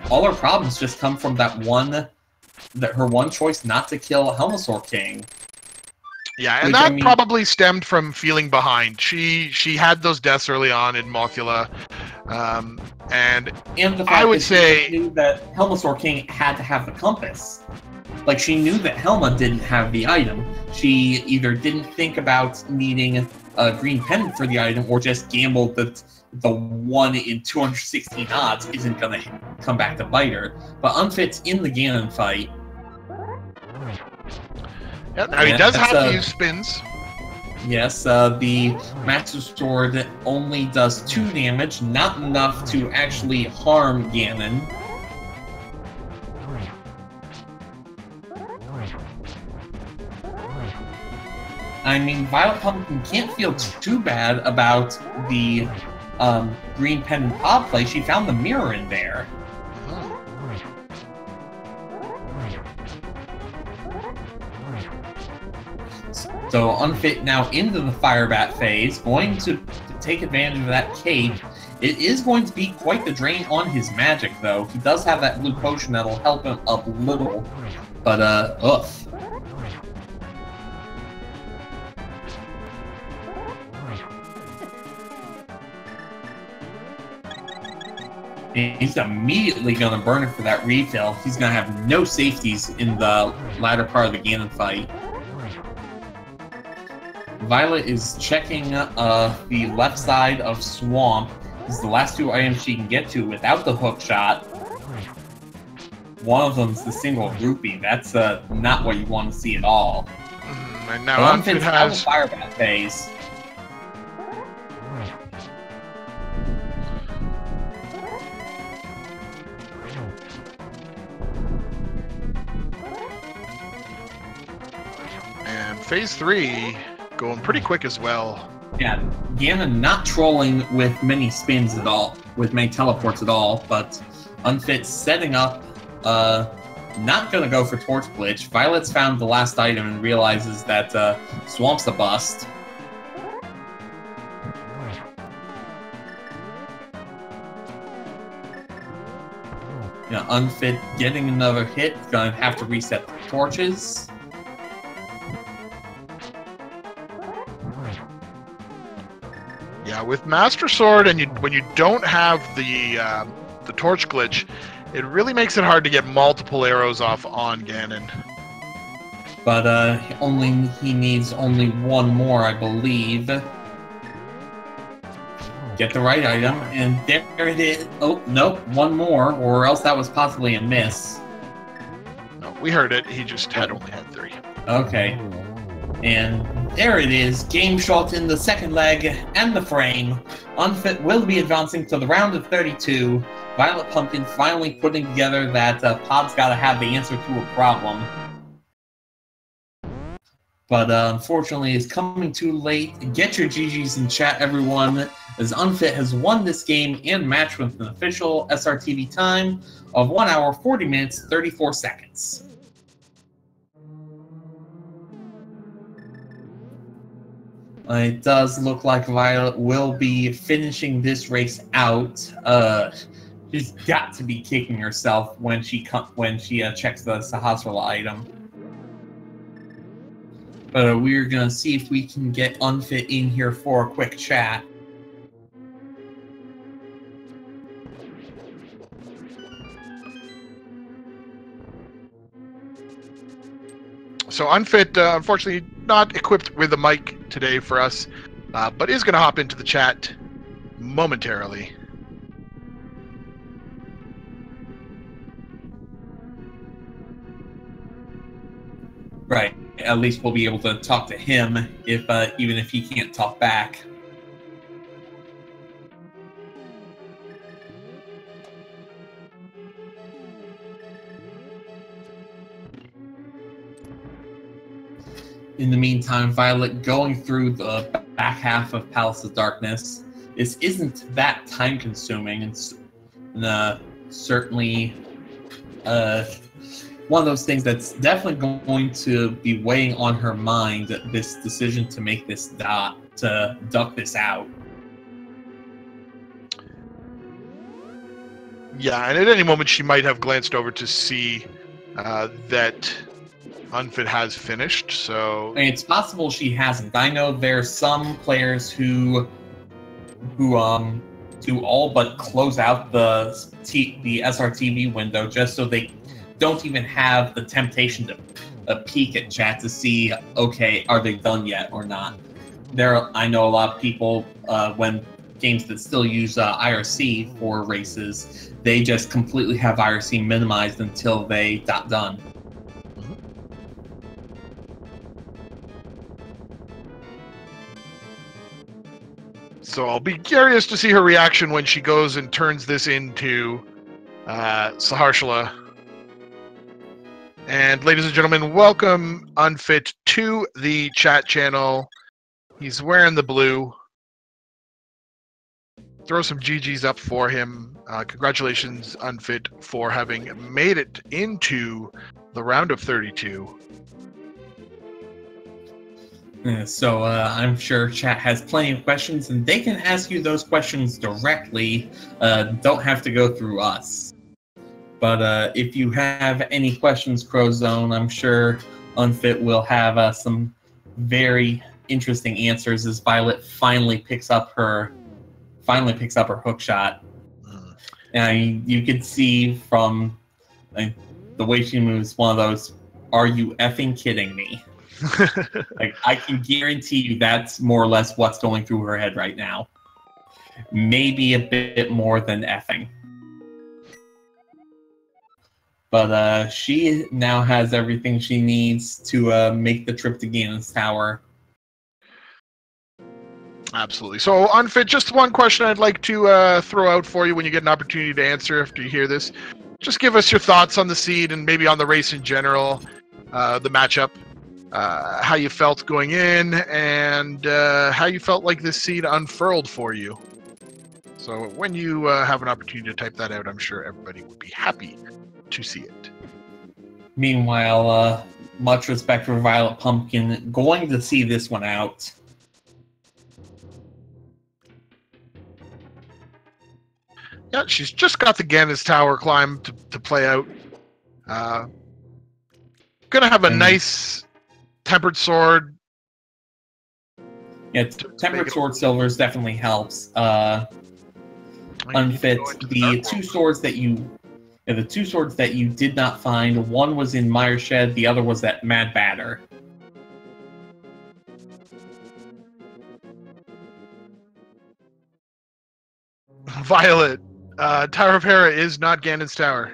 All her problems just come from her one choice not to kill Helmasaur King. Yeah, and that probably stemmed from feeling behind. She had those deaths early on in Mothula, and the fact I would say she knew that Helmasaur King had to have the compass. Like, she knew that Helma didn't have the item. She either didn't think about needing a green pendant for the item, or just gambled that the 1 in 216 odds isn't gonna come back to bite her. But Unfit's in the Ganon fight. Yeah, now he does have to use spins. Yes, the Master Sword only does 2 damage, not enough to actually harm Ganon. I mean, VioletPumpkin can't feel too bad about the green pendant pod play. She found the mirror in there. So Unfit now into the Fire Bat phase, going to take advantage of that cape. It is going to be quite the drain on his magic, though. He does have that blue potion that'll help him up a little, but ugh. He's immediately going to burn it for that refill. He's going to have no safeties in the latter part of the Ganon fight. Violet is checking the left side of Swamp. This is the last 2 items she can get to without the hook shot. One of them's the single rupee. That's not what you want to see at all. And now Unfit has Fire Bat phase. phase 3 going pretty quick as well. Yeah, Ganon not trolling with many spins at all, with many teleports at all, but Unfit setting up, not gonna go for Torch Glitch. Violet's found the last item and realizes that Swamp's a bust. Yeah, Unfit getting another hit, gonna have to reset the torches. Yeah, with Master Sword, and when you don't have the torch glitch, it really makes it hard to get multiple arrows off on Ganon. But he needs only one more, I believe. Get the right item, and there it is. Oh, nope, one more, or else that was possibly a miss. No, we heard it. He just only had 3. Okay. And there it is, game shot in the second leg and the frame. Unfit will be advancing to the round of 32. VioletPumpkin finally putting together that Pod's gotta have the answer to a problem. But unfortunately, it's coming too late. Get your GGs in chat, everyone, as Unfit has won this game and match with an official SRTV time of 1 hour, 40 minutes, 34 seconds. It does look like Violet will be finishing this race out. She's got to be kicking herself when she checks the Sahasrara item. But we're gonna see if we can get Unfit in here for a quick chat. So Unfit, unfortunately, not equipped with a mic today for us, but is going to hop into the chat momentarily. Right. At least we'll be able to talk to him, even if he can't talk back. In the meantime, Violet going through the back half of Palace of Darkness. This isn't that time-consuming, and certainly one of those things that's definitely going to be weighing on her mind, this decision to make this to duck this out. Yeah, and at any moment she might have glanced over to see that Unfit has finished, so... It's possible she hasn't. I know there's some players who do all but close out the SRTV window just so they don't even have the temptation to peek at chat to see, okay, are they done yet or not. I know a lot of people, when games that still use IRC for races, they just completely have IRC minimized until they got done. So I'll be curious to see her reaction when she goes and turns this into Sahasrara. And ladies and gentlemen, welcome Unfit to the chat channel. He's wearing the blue. Throw some GGs up for him. Congratulations, Unfit, for having made it into the round of 32. So I'm sure chat has plenty of questions, and they can ask you those questions directly. Don't have to go through us. But if you have any questions, Crowzone, I'm sure Unfit will have some very interesting answers as Violet finally picks up her hook shot. And you could see from the way she moves, one of those, "Are you effing kidding me?" Like, I can guarantee you that's more or less what's going through her head right now. Maybe a bit more than effing. But she now has everything she needs to make the trip to Ganon's Tower. Absolutely. So, Unfit, just one question I'd like to throw out for you when you get an opportunity to answer after you hear this. Just give us your thoughts on the seed and maybe on the race in general, the matchup. how you felt going in, and how you felt like this scene unfurled for you. So when you have an opportunity to type that out, I'm sure everybody would be happy to see it. Meanwhile, much respect for VioletPumpkin, going to see this one out. Yeah, she's just got the Gannis Tower climb to play out. Gonna have a nice tempered sword. Yeah, tempered sword silvers definitely helps. Unfit, the two swords that you did not find, one was in Mire Shed, the other was at Mad Batter. Violet, Tower of Hera is not Ganon's tower.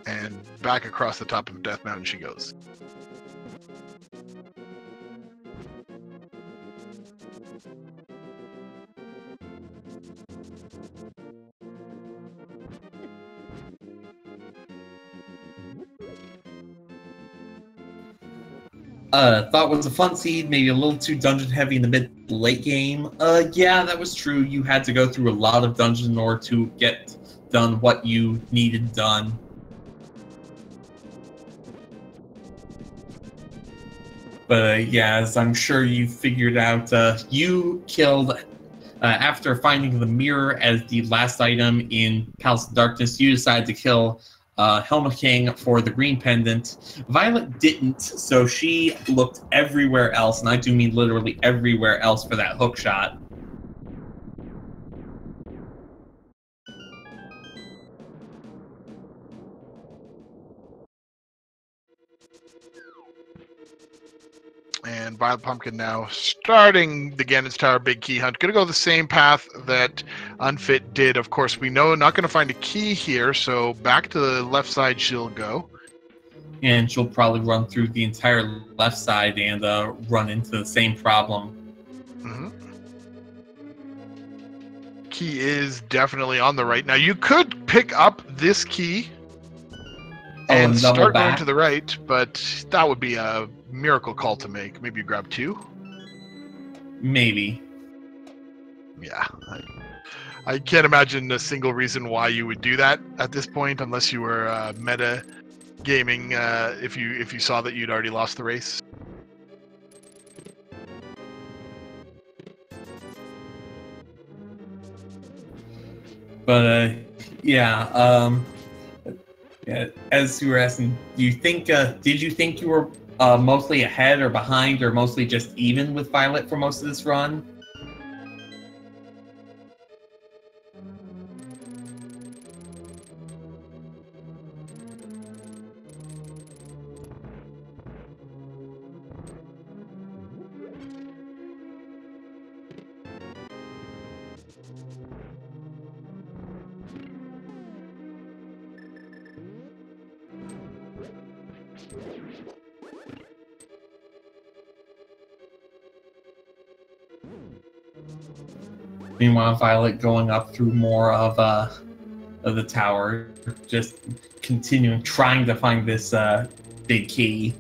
And back across the top of Death Mountain she goes. Thought was a fun seed, maybe a little too dungeon heavy in the mid-late game. Yeah, that was true. You had to go through a lot of dungeons in order to get done what you needed done. But yeah, as I'm sure you figured out, you killed, after finding the mirror as the last item in Palace of Darkness, you decided to kill Helma King for the green pendant. Violet didn't, so she looked everywhere else, and I do mean literally everywhere else for that hook shot. And VioletPumpkin now starting the Ganon's Tower big key hunt. Gonna go the same path that Unfit did. Of course, we know not gonna find a key here, so back to the left side she'll go. And she'll probably run through the entire left side and run into the same problem. Mm-hmm. Key is definitely on the right. Now you could pick up this key and start going to the right, but that would be a miracle call to make. Maybe you grab two? Maybe. Yeah. I can't imagine a single reason why you would do that at this point, unless you were meta gaming, if you saw that you'd already lost the race. But yeah, as you were asking, do you think did you think you were mostly ahead or behind or mostly just even with Violet for most of this run? Meanwhile, Violet going up through more of the tower, just continuing trying to find this big key.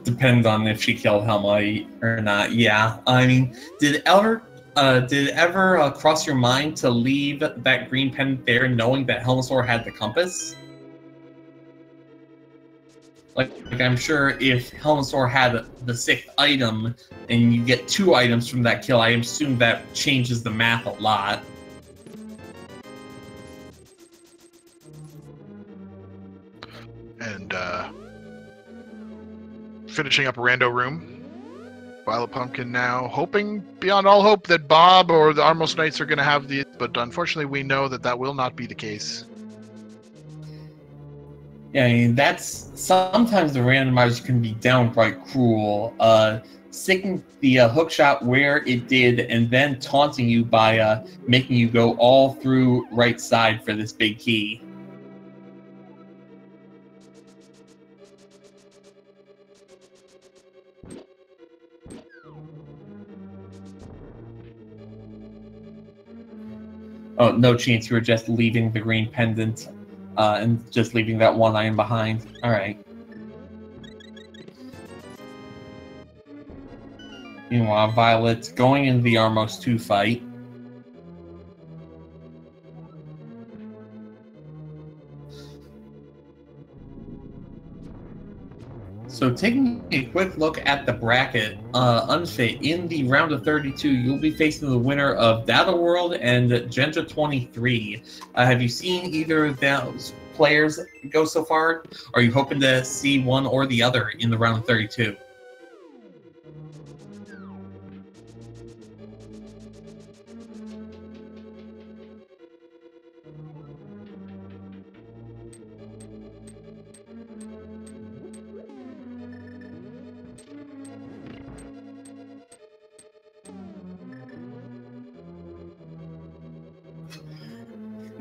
Depends on if she killed Helma or not. Yeah, I mean, did it ever cross your mind to leave that green pendant there, knowing that Helmasaur had the compass? Like I'm sure if Helmasaur had the sixth item, and you get 2 items from that kill, I assume that changes the math a lot. And finishing up Rando Room. VioletPumpkin now hoping beyond all hope that Bob or the Armos Knights are going to have these, but unfortunately we know that will not be the case. Yeah, I mean, that's sometimes the randomizer can be downright cruel. sticking the hook shot where it did, and then taunting you by making you go all through right side for this big key. Oh, no chance you were just leaving the green pendant and just leaving that one iron behind. All right. Meanwhile, Violet going into the Armos 2 fight. So taking a quick look at the bracket, Unfit, in the round of 32, you'll be facing the winner of Data World and Genja 23. Have you seen either of those players go so far? Are you hoping to see one or the other in the round of 32?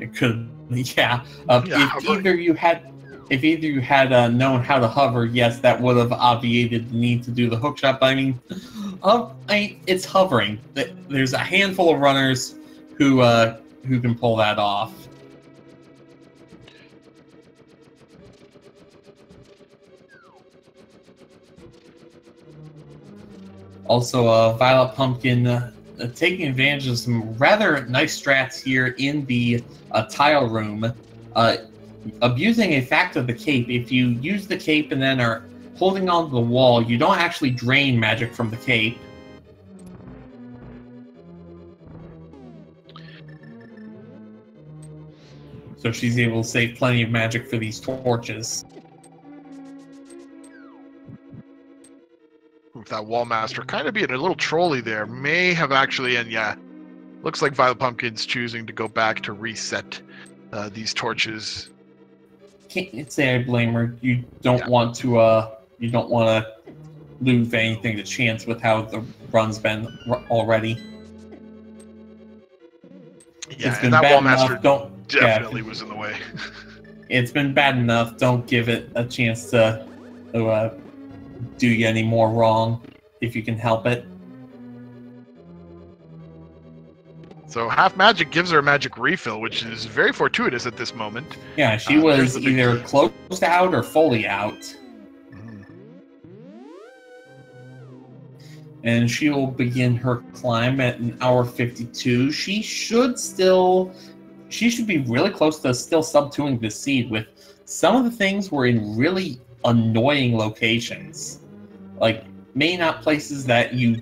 It could, yeah. If either you had known how to hover, yes, that would have obviated the need to do the hook shot. But I mean, it's hovering. There's a handful of runners who can pull that off. Also, VioletPumpkin taking advantage of some rather nice strats here in the tile room, abusing a fact of the cape. If you use the cape and then are holding onto the wall, you don't actually drain magic from the cape. So she's able to save plenty of magic for these torches. With that wall master kind of being a little trolly there, may have actually, and yeah, looks like VioletPumpkin's choosing to go back to reset these torches. Can't say I blame her. You don't want to lose anything to chance with how the run's been already. Yeah, it's been and that bad wall master enough. definitely was in the way. It's been bad enough. Don't give it a chance to do you any more wrong if you can help it. So half magic gives her a magic refill, which is very fortuitous at this moment. Yeah, she was either close out or fully out. And she will begin her climb at an hour 52. She should be really close to still sub-2ing this seed. With some of the things were in really annoying locations, like maybe not places that you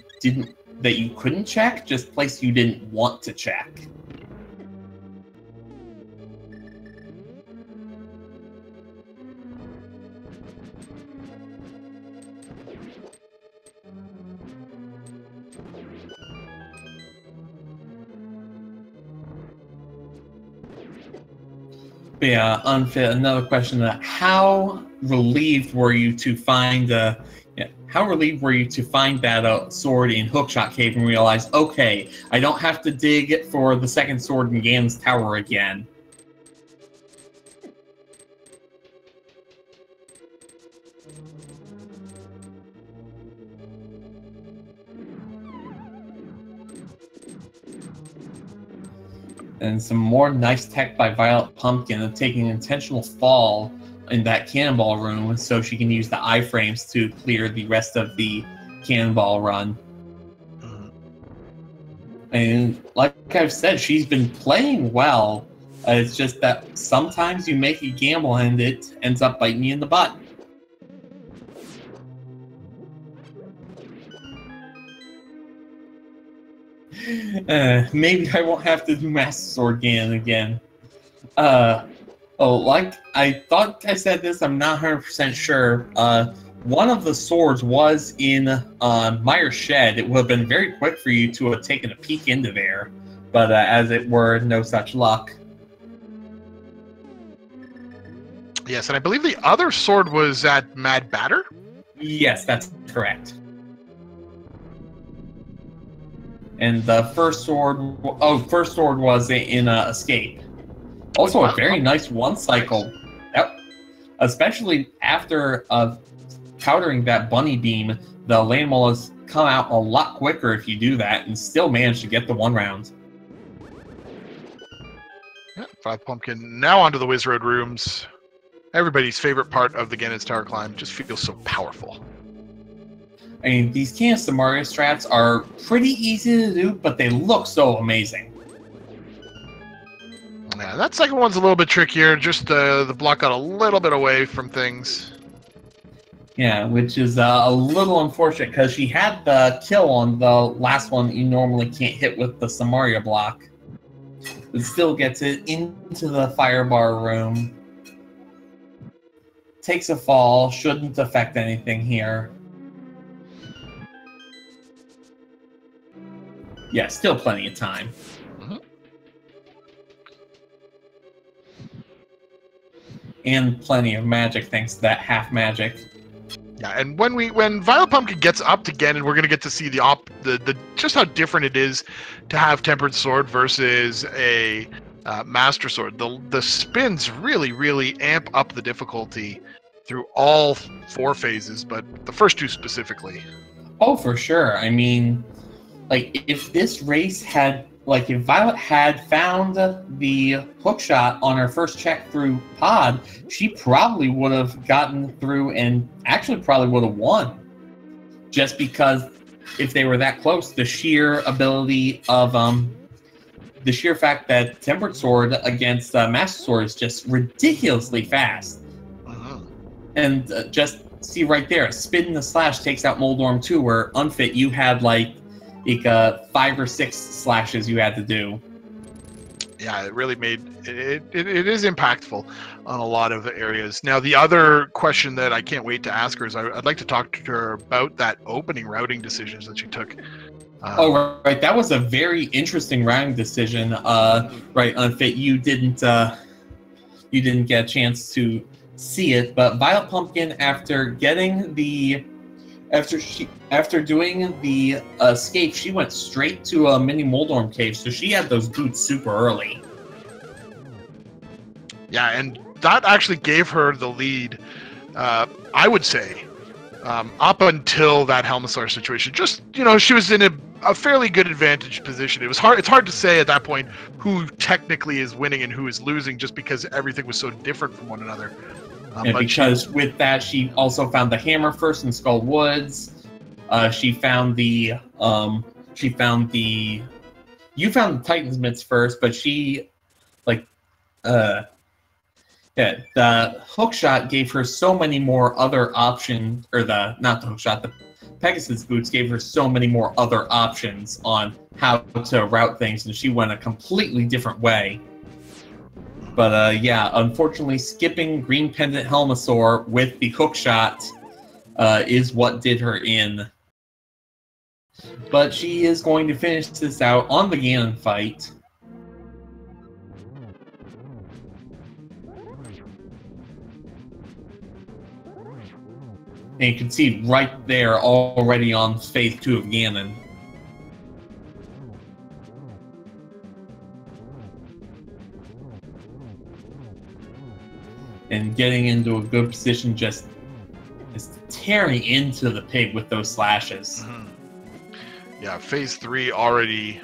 couldn't check, just places you didn't want to check. But yeah, Unfit, another question: how relieved were you to find that sword in Hookshot Cave and realize, okay, I don't have to dig for the second sword in Gan's Tower again? And some more nice tech by VioletPumpkin of taking an intentional fall in that cannonball room so she can use the iframes to clear the rest of the cannonball run. And like I've said, she's been playing well. It's just that sometimes you make a gamble and it ends up biting you in the butt. Maybe I won't have to do Master Sword again. Like I thought I said this, I'm not 100% sure. One of the swords was in Meyer's shed. It would have been very quick for you to have taken a peek into there, but as it were, no such luck. Yes, and I believe the other sword was at Mad Batter? Yes, that's correct. And the first sword, first sword was in Escape. Also a very nice one cycle. Yep. Especially after countering that bunny beam, the Landmole has come out a lot quicker if you do that, and still manage to get the 1 round. Yeah, VioletPumpkin now onto the Wiz Road rooms. Everybody's favorite part of the Ganon's Tower climb. Just feels so powerful. I mean, these Canister Mario strats are pretty easy to do, but they look so amazing. Yeah, that second one's a little bit trickier. Just the block got a little bit away from things. Yeah, which is a little unfortunate because she had the kill on the last one that you normally can't hit with the Samaria block. But still gets it into the fire bar room. Takes a fall, shouldn't affect anything here. Yeah, still plenty of time. And plenty of magic thanks to that half magic. Yeah, and when VioletPumpkin gets up to Ganon, we're gonna get to see the just how different it is to have Tempered Sword versus a Master Sword. The spins really amp up the difficulty through all 4 phases, but the first 2 specifically. Oh, for sure. I mean, like, if this race had, like, if Violet had found the hookshot on her first check through Pod, she probably would have gotten through and actually probably would have won. Just because if they were that close, the sheer ability of, the sheer fact that Tempered Sword against Master Sword is just ridiculously fast. And just see right there, Spin and the Slash takes out Moldorm 2, where Unfit, you had like 5 or 6 slashes you had to do. Yeah, it really made it is impactful on a lot of areas. Now, the other question that I can't wait to ask her is I'd like to talk to her about that opening routing decisions that she took. Oh, right. That was a very interesting routing decision. Right, Unfit, you didn't get a chance to see it, but VioletPumpkin, after doing the escape, she went straight to a mini Moldorm cave, so she had those boots super early. Yeah, and that actually gave her the lead, I would say, up until that Helmasaur situation. Just, she was in a fairly good advantage position. It's hard to say at that point who technically is winning and who is losing, just because everything was so different from one another. And because with that, she also found the hammer first in Skull Woods. You found the Titan's Mitts first, but the hookshot gave her so many more other options, or the Pegasus boots gave her so many more other options on how to route things, and she went a completely different way. But yeah, unfortunately, skipping Green Pendant Helmasaur with the hookshot is what did her in. But she is going to finish this out on the Ganon fight. And you can see right there already on phase 2 of Ganon. And getting into a good position, just tearing into the pig with those slashes. Yeah, phase 3 already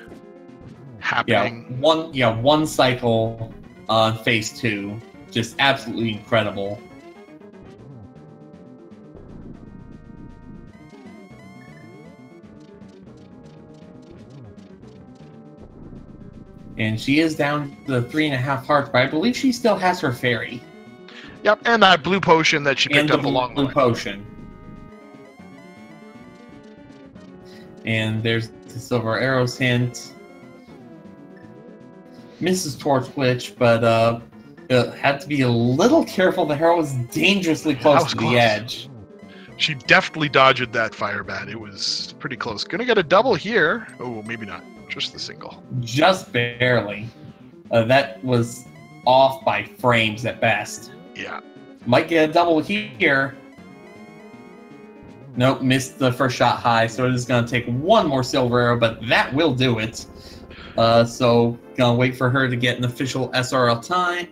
happening. One cycle on phase 2, just absolutely incredible. And she is down to 3.5 hearts, but I believe she still has her fairy. Yep, and that blue potion that she picked up along the way. Blue potion. And there's the Silver Arrows hint. Misses Torch Glitch, but had to be a little careful. The arrow was dangerously close to the edge. She definitely dodged that fire bat. It was pretty close. Gonna get a double here. Oh, maybe not. Just the single. Just barely. That was off by frames at best. Yeah. Might get a double here. Nope, missed the first shot high, so it is going to take one more silver arrow, but that will do it. So, gonna wait for her to get an official SRL time.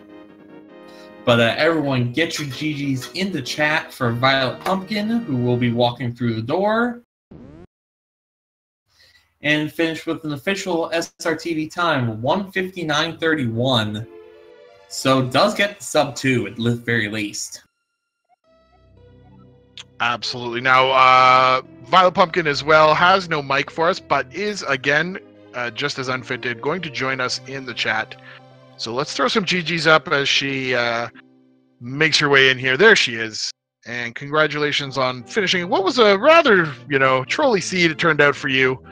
But everyone, get your GGs in the chat for VioletPumpkin, who will be walking through the door. And finish with an official SRTV time, 1:59.31. So, does get the sub 2 at the very least. Absolutely. Now, VioletPumpkin as well has no mic for us, but is, again, just as Unfit did, going to join us in the chat. So let's throw some GGs up as she makes her way in here. There she is. And congratulations on finishing what was a rather, trolley seed it turned out for you.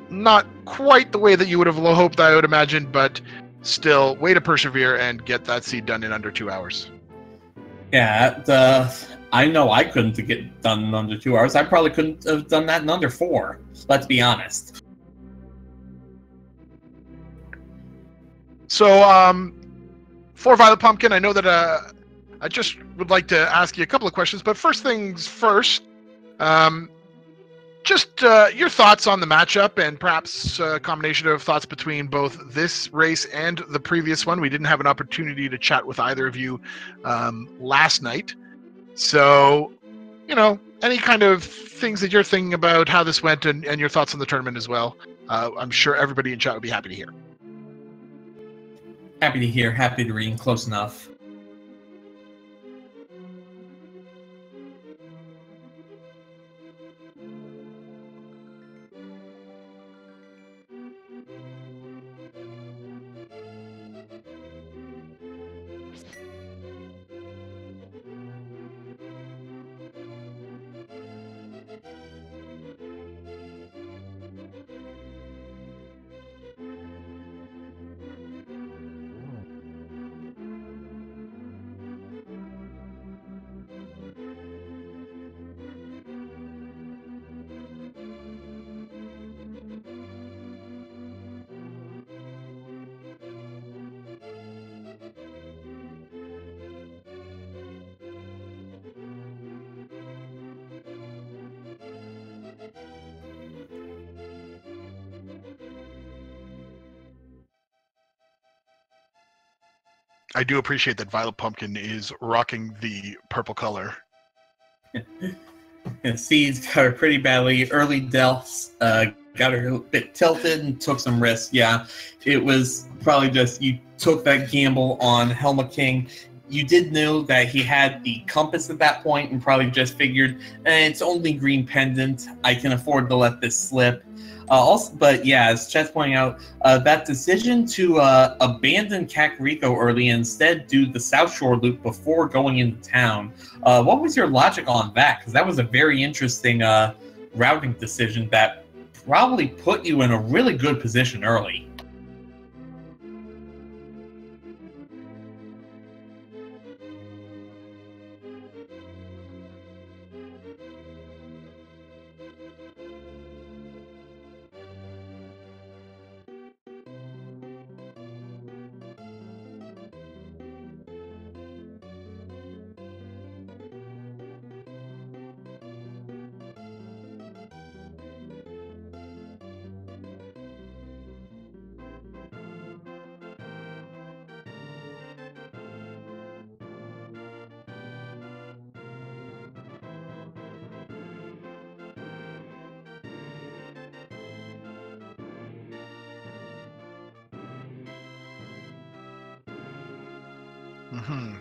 Not quite the way that you would have hoped, I would imagine, but still, way to persevere and get that seed done in under 2 hours. Yeah, I know I couldn't get done in under 2 hours. I probably couldn't have done that in under 4. Let's be honest. So, for VioletPumpkin, I know that I just would like to ask you a couple of questions, but first things first, just your thoughts on the matchup and perhaps a combination of thoughts between both this race and the previous one. We didn't have an opportunity to chat with either of you last night. So, any kind of things that you're thinking about how this went and your thoughts on the tournament as well. I'm sure everybody in chat would be happy to hear. Happy to hear, happy to read, close enough. I do appreciate that VioletPumpkin is rocking the purple color. And Seeds got her pretty badly. Early deaths got her a bit tilted and took some risks. Yeah, it was probably just you took that gamble on Helma King. You did know that he had the compass at that point and probably just figured, it's only green pendant. I can afford to let this slip. But yeah, as Chet's pointing out, that decision to abandon Kakariko early and instead do the South Shore loop before going into town. What was your logic on that? Because that was a very interesting routing decision that probably put you in a really good position early.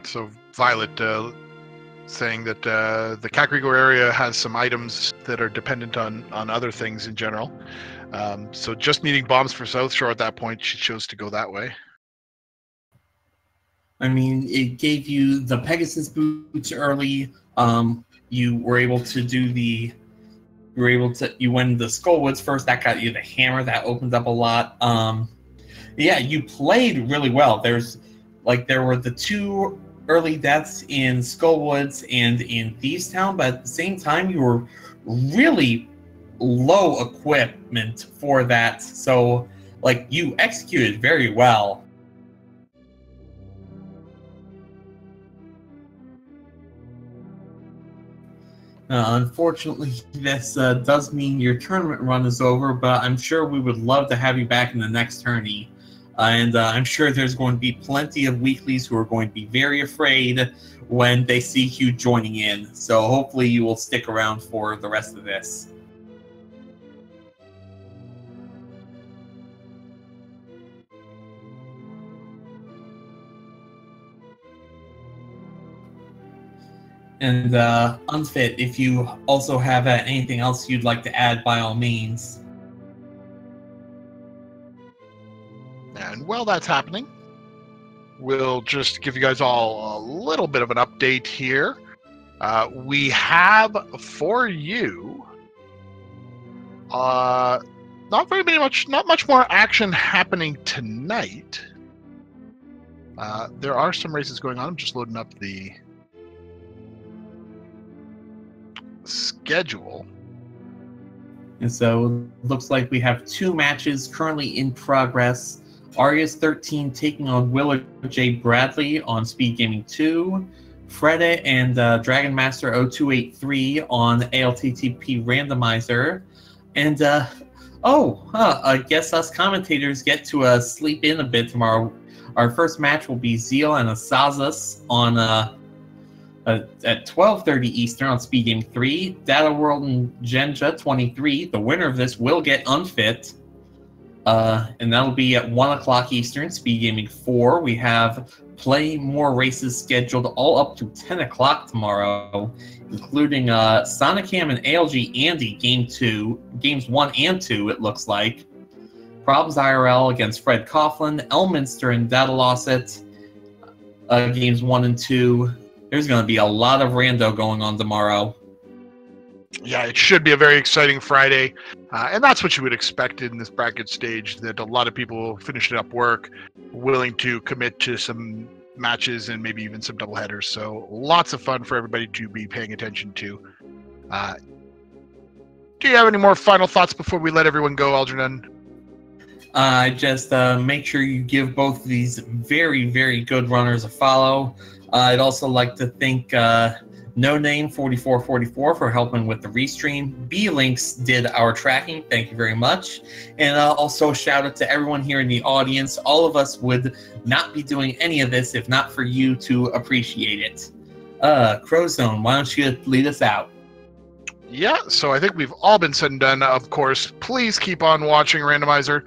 So Violet saying that the Kakariko area has some items that are dependent on other things in general. So just needing bombs for South Shore at that point, she chose to go that way. I mean, it gave you the Pegasus boots early. You were able to do the... You went the Skullwoods first. That got you the hammer. That opens up a lot. Yeah, you played really well. There were the 2 early deaths in Skullwoods and in Thieves Town, but at the same time, you were really low equipment for that. So, you executed very well. Unfortunately, this does mean your tournament run is over, but I'm sure we would love to have you back in the next tourney. And I'm sure there's going to be plenty of weeklies who are going to be very afraid when they see you joining in. So hopefully you will stick around for the rest of this. And Unfit, if you also have anything else you'd like to add, by all means. And while that's happening, we'll just give you guys all a little bit of an update here. We have for you not much more action happening tonight. There are some races going on. I'm just loading up the schedule. And so it looks like we have 2 matches currently in progress. Arias 13 taking on Willard J. Bradley on Speed Gaming 2. Freda and Dragon Master 0283 on ALTTP Randomizer. And I guess us commentators get to sleep in a bit tomorrow. Our first match will be Zeal and Asazas on at 12:30 Eastern on Speed Game 3. Data World and Genja 23. The winner of this will get Unfit. And that'll be at 1 o'clock Eastern, Speed Gaming 4. We have Play More races scheduled all up to 10 o'clock tomorrow, including Sonicam and ALG Andy Games 1 and 2, it looks like. Problems IRL against Fred Coughlin, Elminster and Data Losset, Games 1 and 2. There's going to be a lot of rando going on tomorrow. Yeah, it should be a very exciting Friday. And that's what you would expect in this bracket stage, that a lot of people finishing up work, willing to commit to some matches and maybe even some doubleheaders. So lots of fun for everybody to be paying attention to. Do you have any more final thoughts before we let everyone go, Algernon? Just make sure you give both of these very, very good runners a follow. I'd also like to thank No Name 4444 for helping with the restream. B-Links did our tracking. Thank you very much. And also shout out to everyone here in the audience. All of us would not be doing any of this if not for you to appreciate it. Crowzone, why don't you lead us out? Yeah, so I think we've all been said and done. Of course, please keep on watching Randomizer.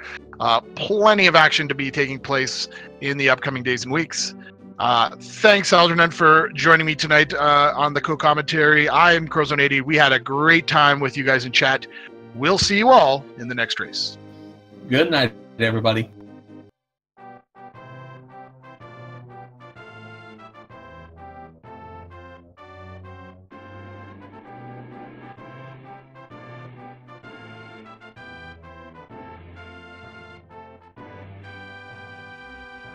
Plenty of action to be taking place in the upcoming days and weeks. Thanks, Algernon, for joining me tonight on the co-commentary. I am Crowzone80. We had a great time with you guys in chat. We'll see you all in the next race. Good night, everybody.